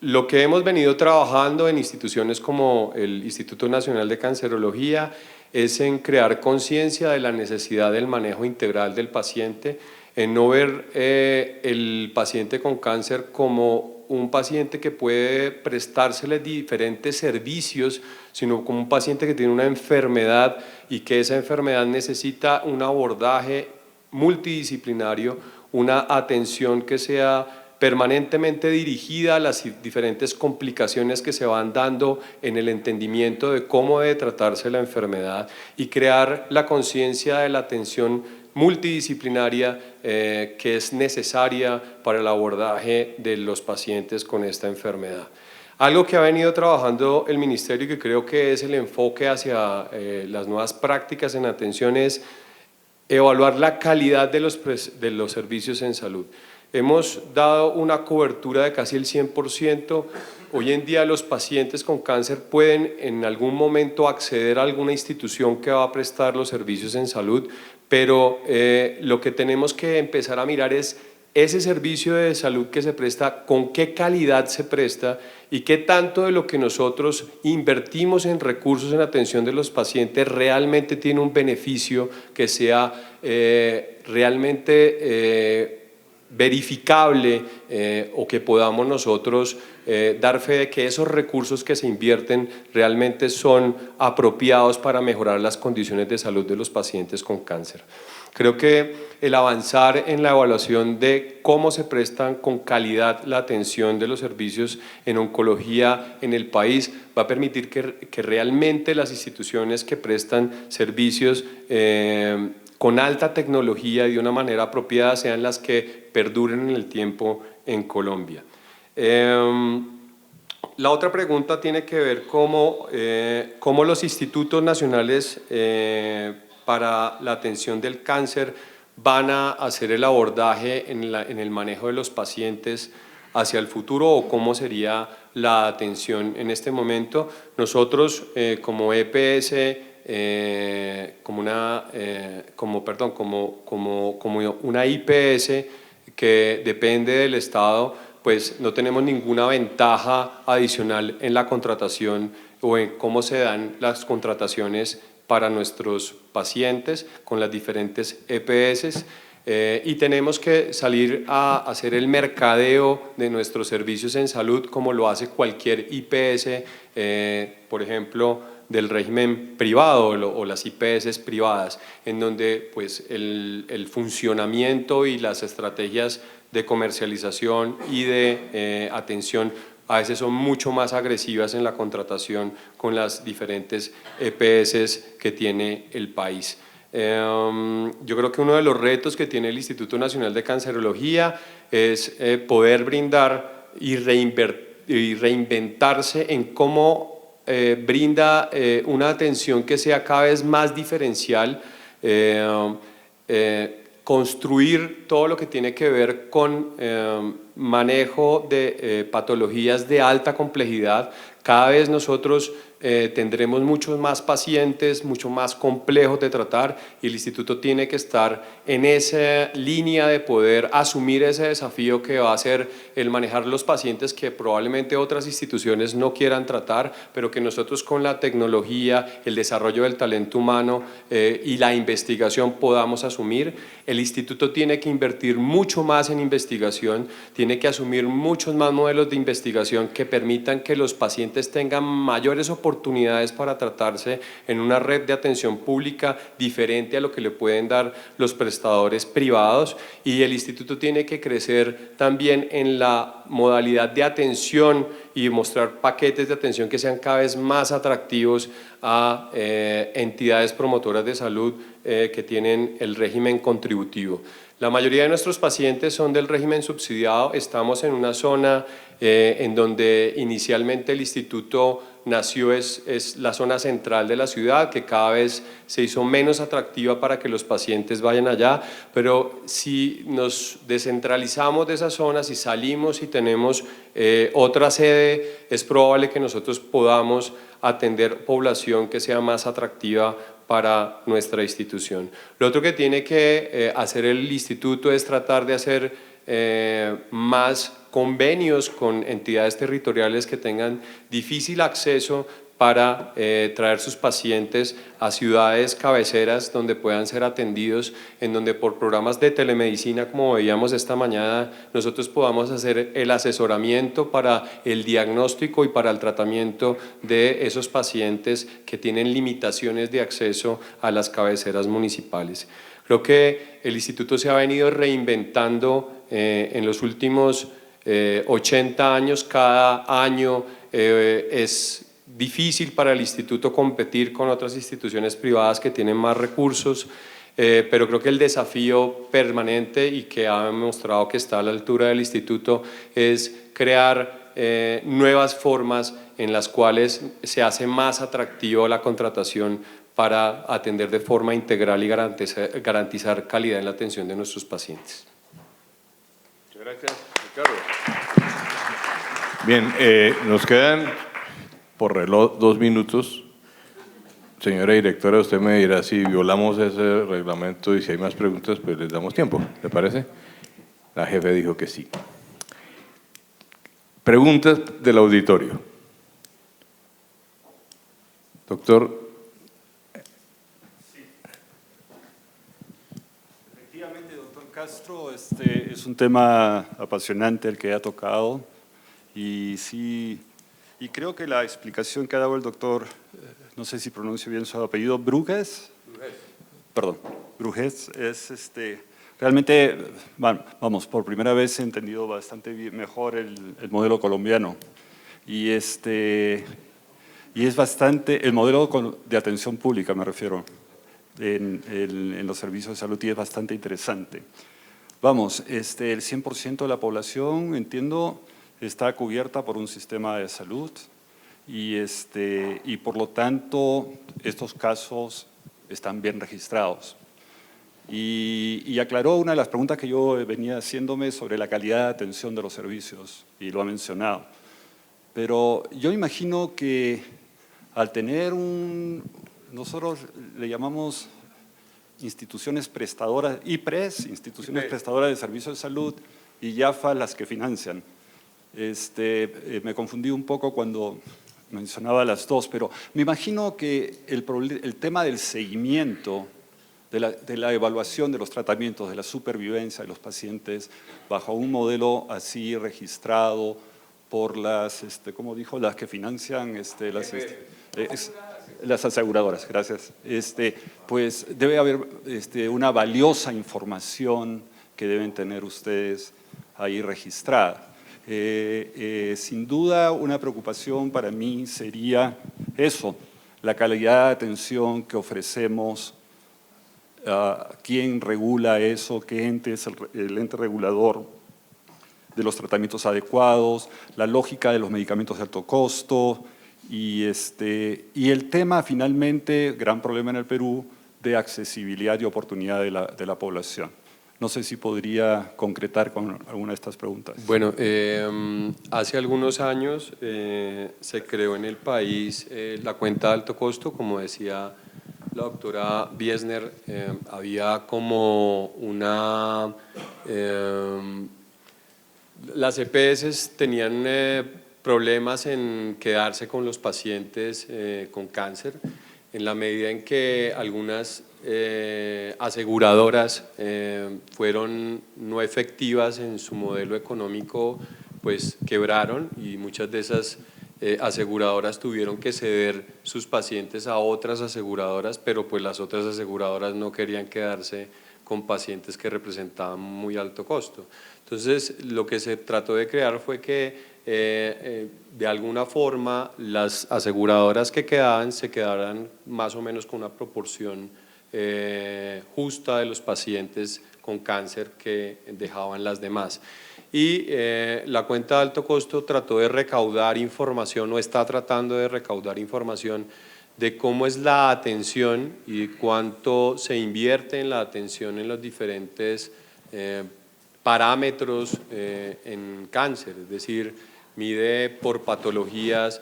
E: Lo que hemos venido trabajando en instituciones como el Instituto Nacional de Cancerología es en crear conciencia de la necesidad del manejo integral del paciente, en no ver el paciente con cáncer como un paciente que puede prestársele diferentes servicios, sino como un paciente que tiene una enfermedad y que esa enfermedad necesita un abordaje multidisciplinario, una atención que sea permanentemente dirigida a las diferentes complicaciones que se van dando en el entendimiento de cómo debe tratarse la enfermedad y crear la conciencia de la atención multidisciplinaria que es necesaria para el abordaje de los pacientes con esta enfermedad. Algo que ha venido trabajando el Ministerio y que creo que es el enfoque hacia las nuevas prácticas en atención es evaluar la calidad de los servicios en salud. Hemos dado una cobertura de casi el 100%. Hoy en día los pacientes con cáncer pueden en algún momento acceder a alguna institución que va a prestar los servicios en salud, pero lo que tenemos que empezar a mirar es ese servicio de salud que se presta, con qué calidad se presta y qué tanto de lo que nosotros invertimos en recursos en atención de los pacientes realmente tiene un beneficio que sea realmente verificable o que podamos nosotros dar fe de que esos recursos que se invierten realmente son apropiados para mejorar las condiciones de salud de los pacientes con cáncer. Creo que el avanzar en la evaluación de cómo se prestan con calidad la atención de los servicios en oncología en el país va a permitir que realmente las instituciones que prestan servicios con alta tecnología y de una manera apropiada sean las que perduren en el tiempo en Colombia. La otra pregunta tiene que ver cómo los institutos nacionales para la atención del cáncer van a hacer el abordaje en el manejo de los pacientes hacia el futuro o cómo sería la atención en este momento. Nosotros como EPS, como una IPS que depende del Estado, pues no tenemos ninguna ventaja adicional en la contratación o en cómo se dan las contrataciones para nuestros pacientes con las diferentes EPS y tenemos que salir a hacer el mercadeo de nuestros servicios en salud como lo hace cualquier IPS, por ejemplo, del régimen privado o las IPS privadas, en donde pues, el funcionamiento y las estrategias de comercialización y de atención a veces son mucho más agresivas en la contratación con las diferentes EPS que tiene el país. Yo creo que uno de los retos que tiene el Instituto Nacional de Cancerología es poder brindar y reinventarse en cómo brinda una atención que sea cada vez más diferencial, construir todo lo que tiene que ver con manejo de patologías de alta complejidad. Cada vez nosotros tendremos muchos más pacientes, mucho más complejos de tratar, y el instituto tiene que estar en esa línea de poder asumir ese desafío que va a ser el manejar los pacientes que probablemente otras instituciones no quieran tratar, pero que nosotros con la tecnología, el desarrollo del talento humano y la investigación podamos asumir. El instituto tiene que invertir mucho más en investigación, tiene que asumir muchos más modelos de investigación que permitan que los pacientes tengan mayores oportunidades para tratarse en una red de atención pública diferente a lo que le pueden dar los prestadores privados, y el instituto tiene que crecer también en la modalidad de atención y mostrar paquetes de atención que sean cada vez más atractivos a entidades promotoras de salud que tienen el régimen contributivo. La mayoría de nuestros pacientes son del régimen subsidiado. Estamos en una zona en donde inicialmente el instituto nació, es la zona central de la ciudad, que cada vez se hizo menos atractiva para que los pacientes vayan allá, pero si nos descentralizamos de esa zona, si salimos y tenemos otra sede, es probable que nosotros podamos atender población que sea más atractiva para nuestra institución. Lo otro que tiene que hacer el instituto es tratar de hacer más convenios con entidades territoriales que tengan difícil acceso para traer sus pacientes a ciudades cabeceras donde puedan ser atendidos, en donde por programas de telemedicina, como veíamos esta mañana, nosotros podamos hacer el asesoramiento para el diagnóstico y para el tratamiento de esos pacientes que tienen limitaciones de acceso a las cabeceras municipales. Creo que el instituto se ha venido reinventando en los últimos 80 años. Cada año es difícil para el instituto competir con otras instituciones privadas que tienen más recursos, pero creo que el desafío permanente y que ha demostrado que está a la altura del instituto es crear nuevas formas en las cuales se hace más atractivo la contratación para atender de forma integral y garantizar calidad en la atención de nuestros pacientes.
B: Muchas gracias, Ricardo. Bien, nos quedan por reloj 2 minutos. Señora directora, usted me dirá si violamos ese reglamento y si hay más preguntas, pues les damos tiempo, ¿le parece? La jefe dijo que sí. Preguntas del auditorio. Doctor.
F: Efectivamente, doctor Castro, es un tema apasionante el que ha tocado, y sí, y creo que la explicación que ha dado el doctor, no sé si pronuncio bien su apellido, Bruges, perdón, Bruges, es realmente, vamos, por primera vez he entendido bastante mejor el modelo colombiano, y es bastante, el modelo de atención pública me refiero, en los servicios de salud, y es bastante interesante. Vamos, el 100% de la población, entiendo, está cubierta por un sistema de salud, y por lo tanto estos casos están bien registrados. Y aclaró una de las preguntas que yo venía haciéndome sobre la calidad de atención de los servicios, y lo ha mencionado. Pero yo imagino que al tener nosotros le llamamos instituciones prestadoras, IPRES, instituciones prestadoras de servicios de salud, y IAFA las que financian. Me confundí un poco cuando mencionaba las dos, pero me imagino que el tema del seguimiento, de la evaluación de los tratamientos, de la supervivencia de los pacientes bajo un modelo así registrado por las, ¿cómo dijo? Las que financian las aseguradoras, gracias. Pues debe haber una valiosa información que deben tener ustedes ahí registrada. Sin duda, una preocupación para mí sería eso, la calidad de atención que ofrecemos, quién regula eso, qué ente es el ente regulador de los tratamientos adecuados, la lógica de los medicamentos de alto costo, y el tema, finalmente, gran problema en el Perú, de accesibilidad y oportunidad de la población. No sé si podría concretar con alguna de estas preguntas.
E: Bueno, hace algunos años se creó en el país la cuenta de alto costo, como decía la doctora Biesner, había como una… las EPS tenían problemas en quedarse con los pacientes con cáncer, en la medida en que algunas aseguradoras fueron no efectivas en su modelo económico, pues quebraron, y muchas de esas aseguradoras tuvieron que ceder sus pacientes a otras aseguradoras, pero pues las otras aseguradoras no querían quedarse con pacientes que representaban muy alto costo. Entonces, lo que se trató de crear fue que de alguna forma las aseguradoras que quedaban se quedaran más o menos con una proporción justa de los pacientes con cáncer que dejaban las demás. Y la cuenta de alto costo trató de recaudar información, o está tratando de recaudar información de cómo es la atención y cuánto se invierte en la atención en los diferentes parámetros en cáncer, es decir, mide por patologías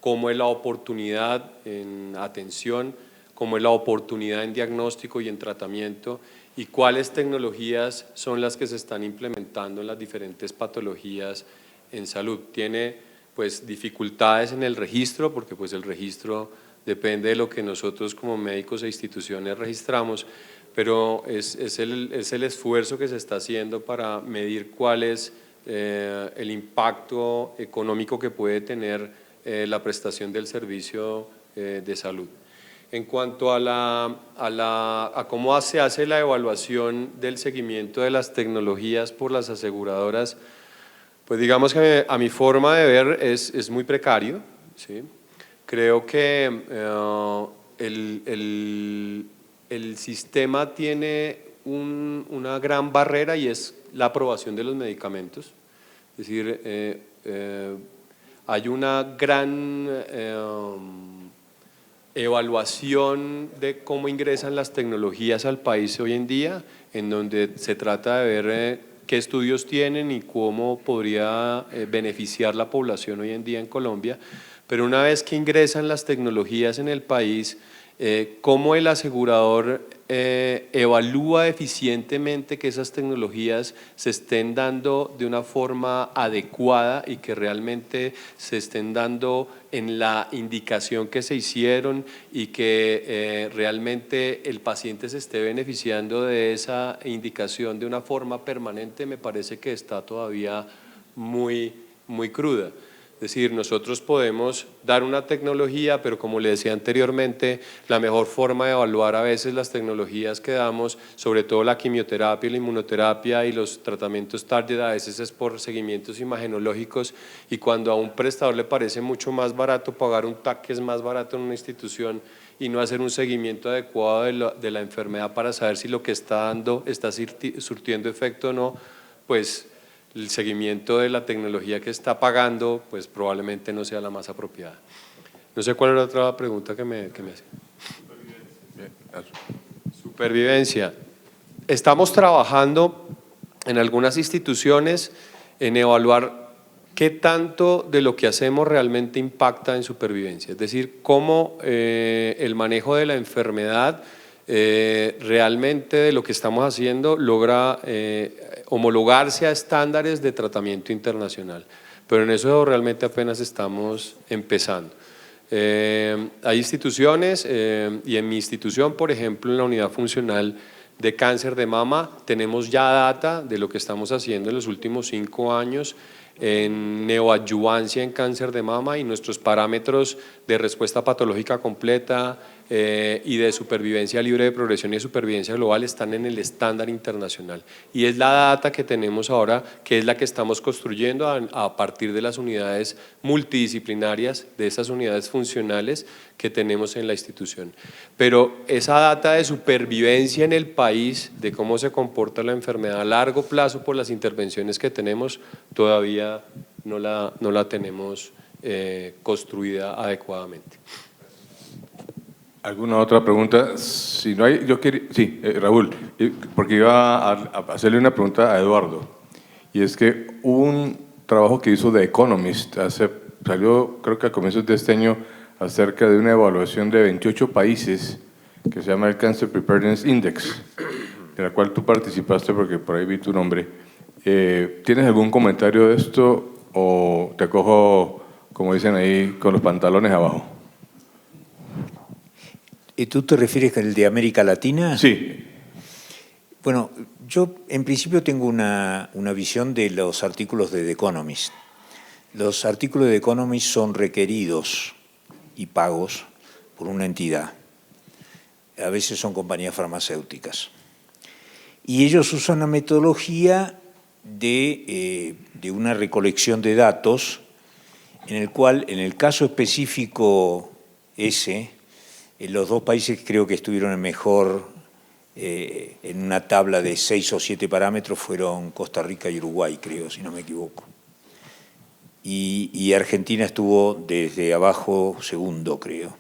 E: cómo es la oportunidad en atención, cómo es la oportunidad en diagnóstico y en tratamiento, y cuáles tecnologías son las que se están implementando en las diferentes patologías en salud. Tiene pues dificultades en el registro, porque pues el registro depende de lo que nosotros como médicos e instituciones registramos, pero es el esfuerzo que se está haciendo para medir cuál es el impacto económico que puede tener la prestación del servicio de salud. En cuanto a cómo se hace la evaluación del seguimiento de las tecnologías por las aseguradoras, pues digamos que a mi forma de ver es muy precario, ¿sí? Creo que el sistema tiene una gran barrera, y es la aprobación de los medicamentos. Es decir, hay una gran evaluación de cómo ingresan las tecnologías al país hoy en día, en donde se trata de ver qué estudios tienen y cómo podría beneficiar la población hoy en día en Colombia. Pero una vez que ingresan las tecnologías en el país, cómo el asegurador evalúa eficientemente que esas tecnologías se estén dando de una forma adecuada y que realmente se estén dando en la indicación que se hicieron, y que realmente el paciente se esté beneficiando de esa indicación de una forma permanente, me parece que está todavía muy cruda. Es decir, nosotros podemos dar una tecnología, pero como le decía anteriormente, la mejor forma de evaluar a veces las tecnologías que damos, sobre todo la quimioterapia, la inmunoterapia y los tratamientos target, a veces es por seguimientos imagenológicos, y cuando a un prestador le parece mucho más barato pagar un TAC que es más barato en una institución y no hacer un seguimiento adecuado de la enfermedad para saber si lo que está dando está surtiendo efecto o no, pues el seguimiento de la tecnología que está pagando, pues probablemente no sea la más apropiada. No sé cuál era la otra pregunta que me hacía. Supervivencia. Estamos trabajando en algunas instituciones en evaluar qué tanto de lo que hacemos realmente impacta en supervivencia, es decir, cómo el manejo de la enfermedad realmente de lo que estamos haciendo logra homologarse a estándares de tratamiento internacional, pero en eso realmente apenas estamos empezando. Hay instituciones y en mi institución, por ejemplo, en la unidad funcional de cáncer de mama, tenemos ya data de lo que estamos haciendo en los últimos 5 años en neoadyuvancia en cáncer de mama, y nuestros parámetros de respuesta patológica completa y de supervivencia libre de progresión y de supervivencia global están en el estándar internacional, y es la data que tenemos ahora, que es la que estamos construyendo a partir de las unidades multidisciplinarias, de esas unidades funcionales que tenemos en la institución. Pero esa data de supervivencia en el país, de cómo se comporta la enfermedad a largo plazo por las intervenciones que tenemos, todavía no la tenemos construida adecuadamente.
B: ¿Alguna otra pregunta? Si no hay, yo quería… Sí, Raúl, porque iba a hacerle una pregunta a Eduardo. Y es que hubo un trabajo que hizo The Economist, salió creo que a comienzos de este año, acerca de una evaluación de 28 países que se llama el Cancer Preparedness Index, de la cual tú participaste porque por ahí vi tu nombre. ¿Tienes algún comentario de esto o te cojo, como dicen ahí, con los pantalones abajo?
G: ¿Y tú te refieres al de América Latina?
B: Sí.
G: Bueno, yo en principio tengo una visión de los artículos de The Economist. Los artículos de The Economist son requeridos y pagos por una entidad. A veces son compañías farmacéuticas. Y ellos usan una metodología de una recolección de datos en el cual, en el caso específico ese, los dos países que creo que estuvieron en una tabla de 6 o 7 parámetros fueron Costa Rica y Uruguay, creo, si no me equivoco. Y Argentina estuvo desde abajo segundo, creo.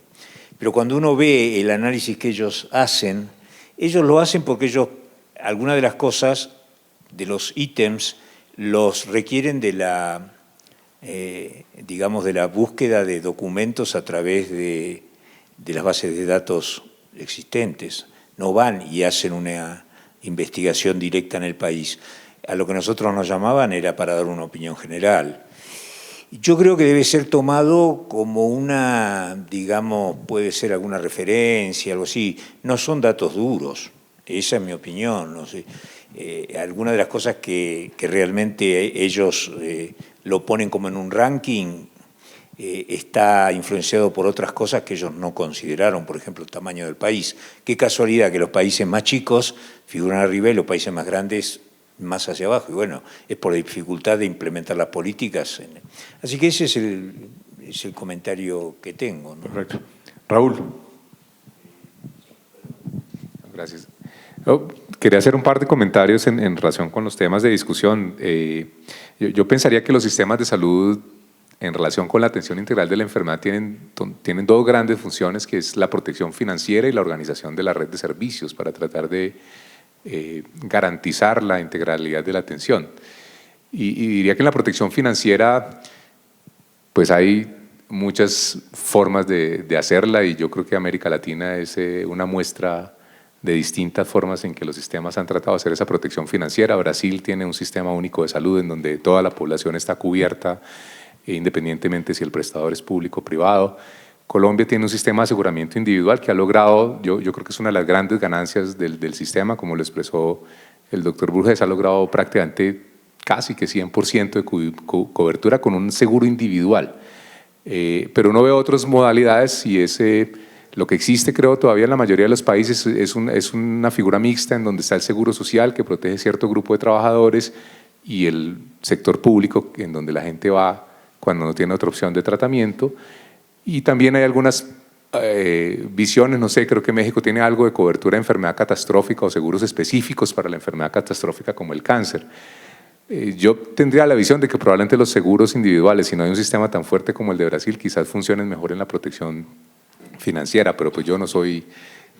G: Pero cuando uno ve el análisis que ellos lo hacen porque algunas de las cosas, de los ítems, los requieren de la, digamos, de la búsqueda de documentos a través de las bases de datos existentes. No van y hacen una investigación directa en el país. A lo que nosotros nos llamaban era para dar una opinión general. Yo creo que debe ser tomado como digamos, puede ser alguna referencia, algo así. No son datos duros, esa es mi opinión. No sé. Algunas de las cosas que realmente ellos lo ponen como en un ranking está influenciado por otras cosas que ellos no consideraron, por ejemplo, el tamaño del país. Qué casualidad que los países más chicos figuran arriba y los países más grandes más hacia abajo. Y bueno, es por la dificultad de implementar las políticas. Así que ese es el comentario que tengo, ¿no?
B: Correcto. Raúl.
H: Gracias. Quería hacer un par de comentarios en relación con los temas de discusión. Yo pensaría que los sistemas de salud en relación con la atención integral de la enfermedad tienen dos grandes funciones, que es la protección financiera y la organización de la red de servicios para tratar de garantizar la integralidad de la atención. Y diría que en la protección financiera pues hay muchas formas de hacerla, y yo creo que América Latina es una muestra de distintas formas en que los sistemas han tratado de hacer esa protección financiera. Brasil tiene un sistema único de salud en donde toda la población está cubierta, independientemente si el prestador es público o privado. Colombia tiene un sistema de aseguramiento individual que ha logrado, yo creo que es una de las grandes ganancias del sistema, como lo expresó el doctor Burges, ha logrado prácticamente casi que 100% de cobertura con un seguro individual. Pero uno ve otras modalidades y lo que existe, creo, todavía en la mayoría de los países es una figura mixta en donde está el seguro social, que protege cierto grupo de trabajadores, y el sector público, en donde la gente va cuando no tiene otra opción de tratamiento. Y también hay algunas visiones, no sé, creo que México tiene algo de cobertura de enfermedad catastrófica o seguros específicos para la enfermedad catastrófica como el cáncer. Yo tendría la visión de que probablemente los seguros individuales, si no hay un sistema tan fuerte como el de Brasil, quizás funcionen mejor en la protección financiera, pero pues yo no soy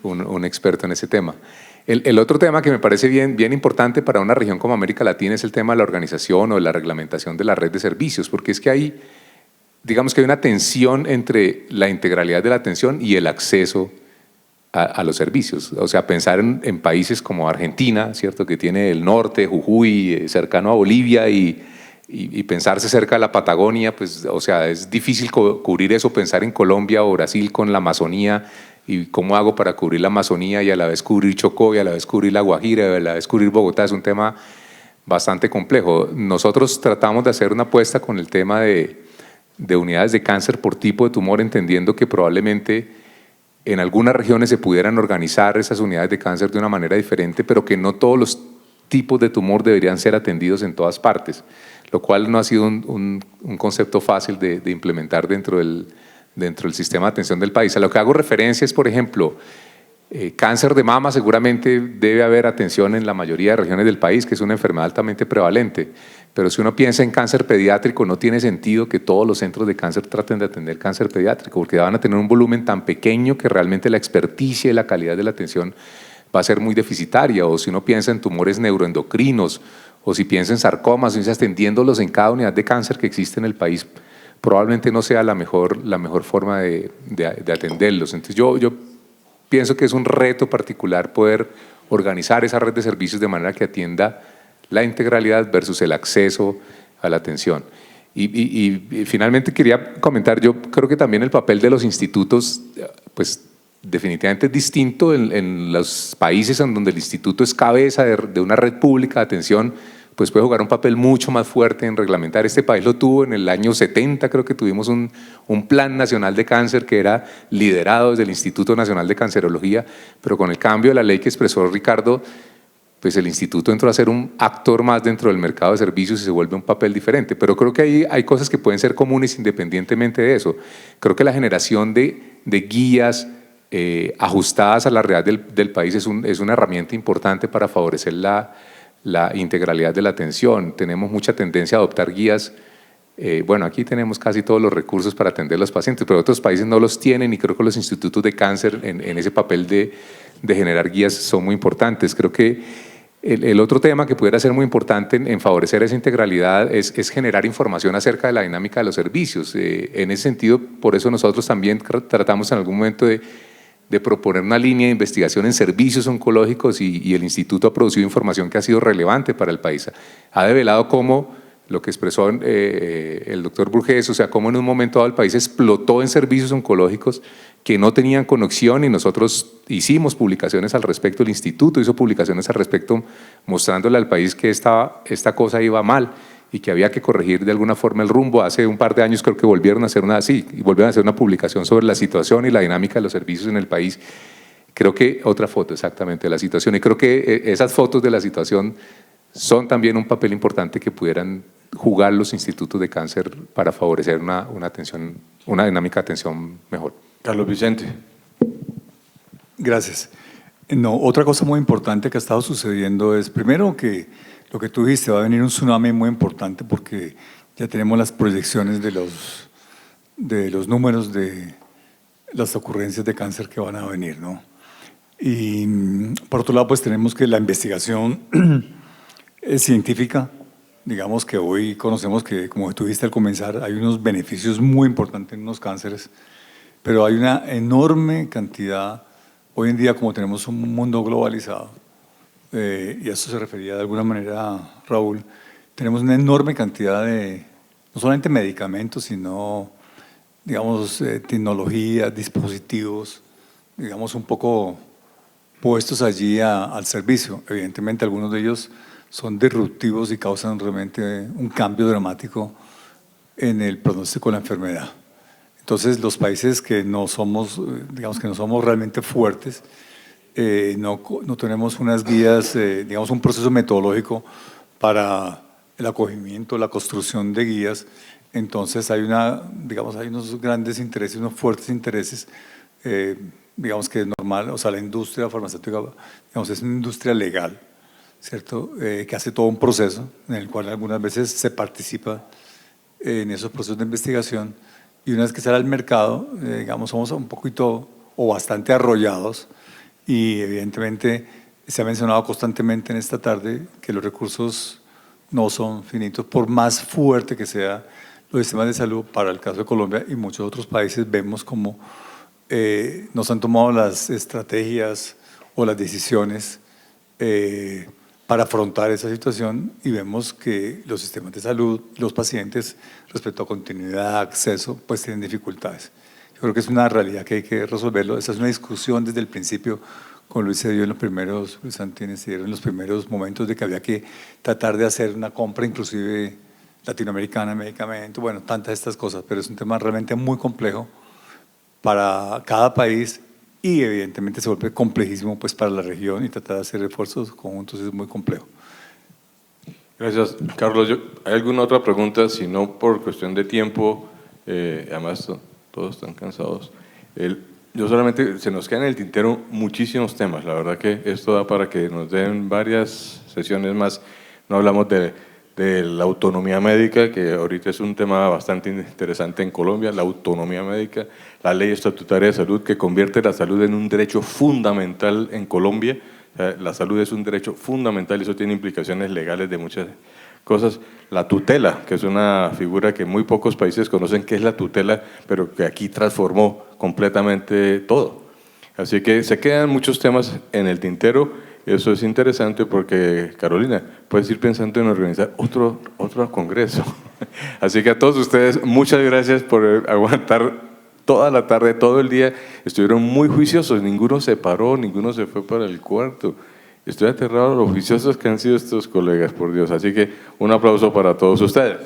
H: un experto en ese tema. El otro tema que me parece bien importante para una región como América Latina es el tema de la organización o de la reglamentación de la red de servicios, porque es que hay, digamos que hay una tensión entre la integralidad de la atención y el acceso a los servicios. O sea, pensar en países como Argentina, ¿cierto?, que tiene el norte, Jujuy, cercano a Bolivia, y pensarse cerca de la Patagonia, pues, o sea, es difícil cubrir eso. Pensar en Colombia o Brasil con la Amazonía, y cómo hago para cubrir la Amazonía y a la vez cubrir Chocó y a la vez cubrir La Guajira y a la vez cubrir Bogotá, es un tema bastante complejo. Nosotros tratamos de hacer una apuesta con el tema de unidades de cáncer por tipo de tumor, entendiendo que probablemente en algunas regiones se pudieran organizar esas unidades de cáncer de una manera diferente, pero que no todos los tipos de tumor deberían ser atendidos en todas partes, lo cual no ha sido un concepto fácil de implementar dentro del sistema de atención del país. A lo que hago referencia es, por ejemplo, Cáncer de mama, seguramente debe haber atención en la mayoría de regiones del país, que es una enfermedad altamente prevalente. Pero si uno piensa en cáncer pediátrico, no tiene sentido que todos los centros de cáncer traten de atender cáncer pediátrico, porque van a tener un volumen tan pequeño que realmente la experticia y la calidad de la atención va a ser muy deficitaria. O si uno piensa en tumores neuroendocrinos, o si piensa en sarcomas, o si atendiéndolos en cada unidad de cáncer que existe en el país, probablemente no sea la mejor forma de atenderlos. Entonces yo pienso que es un reto particular poder organizar esa red de servicios de manera que atienda la integralidad versus el acceso a la atención. Y finalmente quería comentar, yo creo que también el papel de los institutos, pues definitivamente es distinto en los países en donde el instituto es cabeza de una red pública de atención, pues puede jugar un papel mucho más fuerte en reglamentar. Este país lo tuvo en el año 70, creo que tuvimos un Plan Nacional de Cáncer que era liderado desde el Instituto Nacional de Cancerología, pero con el cambio de la ley que expresó Ricardo, pues el instituto entró a ser un actor más dentro del mercado de servicios y se vuelve un papel diferente. Pero creo que ahí hay cosas que pueden ser comunes independientemente de eso. Creo que la generación de guías ajustadas a la realidad del país es una herramienta importante para favorecer la integralidad de la atención. Tenemos mucha tendencia a adoptar guías. Bueno, aquí tenemos casi todos los recursos para atender a los pacientes, pero otros países no los tienen y creo que los institutos de cáncer en ese papel de generar guías son muy importantes. Creo que el otro tema que pudiera ser muy importante en favorecer esa integralidad es generar información acerca de la dinámica de los servicios. En ese sentido, por eso nosotros también tratamos en algún momento de proponer una línea de investigación en servicios oncológicos y el instituto ha producido información que ha sido relevante para el país. Ha develado cómo, lo que expresó el doctor Burgés, o sea, cómo en un momento dado el país explotó en servicios oncológicos que no tenían conexión y nosotros hicimos publicaciones al respecto, el instituto hizo publicaciones al respecto mostrándole al país que esta cosa iba mal y que había que corregir de alguna forma el rumbo. Hace un par de años creo que volvieron a hacer una publicación sobre la situación y la dinámica de los servicios en el país. Creo que otra foto exactamente de la situación y creo que esas fotos de la situación son también un papel importante que pudieran jugar los institutos de cáncer para favorecer una dinámica de atención mejor.
B: Carlos Vicente.
I: Gracias. No, otra cosa muy importante que ha estado sucediendo es, primero, que lo que tú dijiste, va a venir un tsunami muy importante porque ya tenemos las proyecciones de los números de las ocurrencias de cáncer que van a venir, ¿no? Y por otro lado, pues tenemos que la investigación científica, digamos que hoy conocemos que, como tú dijiste al comenzar, hay unos beneficios muy importantes en unos cánceres, pero hay una enorme cantidad, hoy en día como tenemos un mundo globalizado, y a eso se refería de alguna manera Raúl, tenemos una enorme cantidad de, no solamente medicamentos, sino, digamos, tecnología, dispositivos, digamos, un poco puestos allí al servicio. Evidentemente algunos de ellos son disruptivos y causan realmente un cambio dramático en el pronóstico de la enfermedad. Entonces los países que no somos, digamos que no somos realmente fuertes, no tenemos unas guías, digamos un proceso metodológico para el acogimiento, la construcción de guías. Entonces hay unos grandes intereses, unos fuertes intereses, digamos que es normal, o sea, la industria farmacéutica, digamos, es una industria legal, ¿cierto? Que hace todo un proceso en el cual algunas veces se participa en esos procesos de investigación y una vez que sale al mercado, digamos, somos un poquito o bastante arrollados y evidentemente se ha mencionado constantemente en esta tarde que los recursos no son finitos, por más fuerte que sea los sistemas de salud. Para el caso de Colombia y muchos otros países vemos como nos han tomado las estrategias o las decisiones para afrontar esa situación y vemos que los sistemas de salud, los pacientes, respecto a continuidad, acceso, pues tienen dificultades. Yo creo que es una realidad que hay que resolverlo. Esa es una discusión desde el principio con Luis se dio en los primeros, Luis Santini se dio en los primeros momentos de que había que tratar de hacer una compra inclusive latinoamericana de medicamentos, bueno, tantas estas cosas, pero es un tema realmente muy complejo para cada país y evidentemente se vuelve complejísimo pues para la región y tratar de hacer esfuerzos conjuntos es muy complejo.
B: Gracias, Carlos. ¿Hay alguna otra pregunta? Si no, por cuestión de tiempo, además todos están cansados. yo solamente, se nos quedan en el tintero muchísimos temas. La verdad que esto da para que nos den varias sesiones más. No hablamos de la autonomía médica, que ahorita es un tema bastante interesante en Colombia, la autonomía médica, la ley estatutaria de salud que convierte la salud en un derecho fundamental en Colombia. La salud es un derecho fundamental y eso tiene implicaciones legales de muchas cosas. La tutela, que es una figura que muy pocos países conocen qué es la tutela, pero que aquí transformó completamente todo. Así que se quedan muchos temas en el tintero. Eso es interesante porque, Carolina, puedes ir pensando en organizar otro congreso. Así que a todos ustedes, muchas gracias por aguantar toda la tarde, todo el día. Estuvieron muy juiciosos, ninguno se paró, ninguno se fue para el cuarto. Estoy aterrado de lo juiciosos que han sido estos colegas, por Dios. Así que un aplauso para todos ustedes.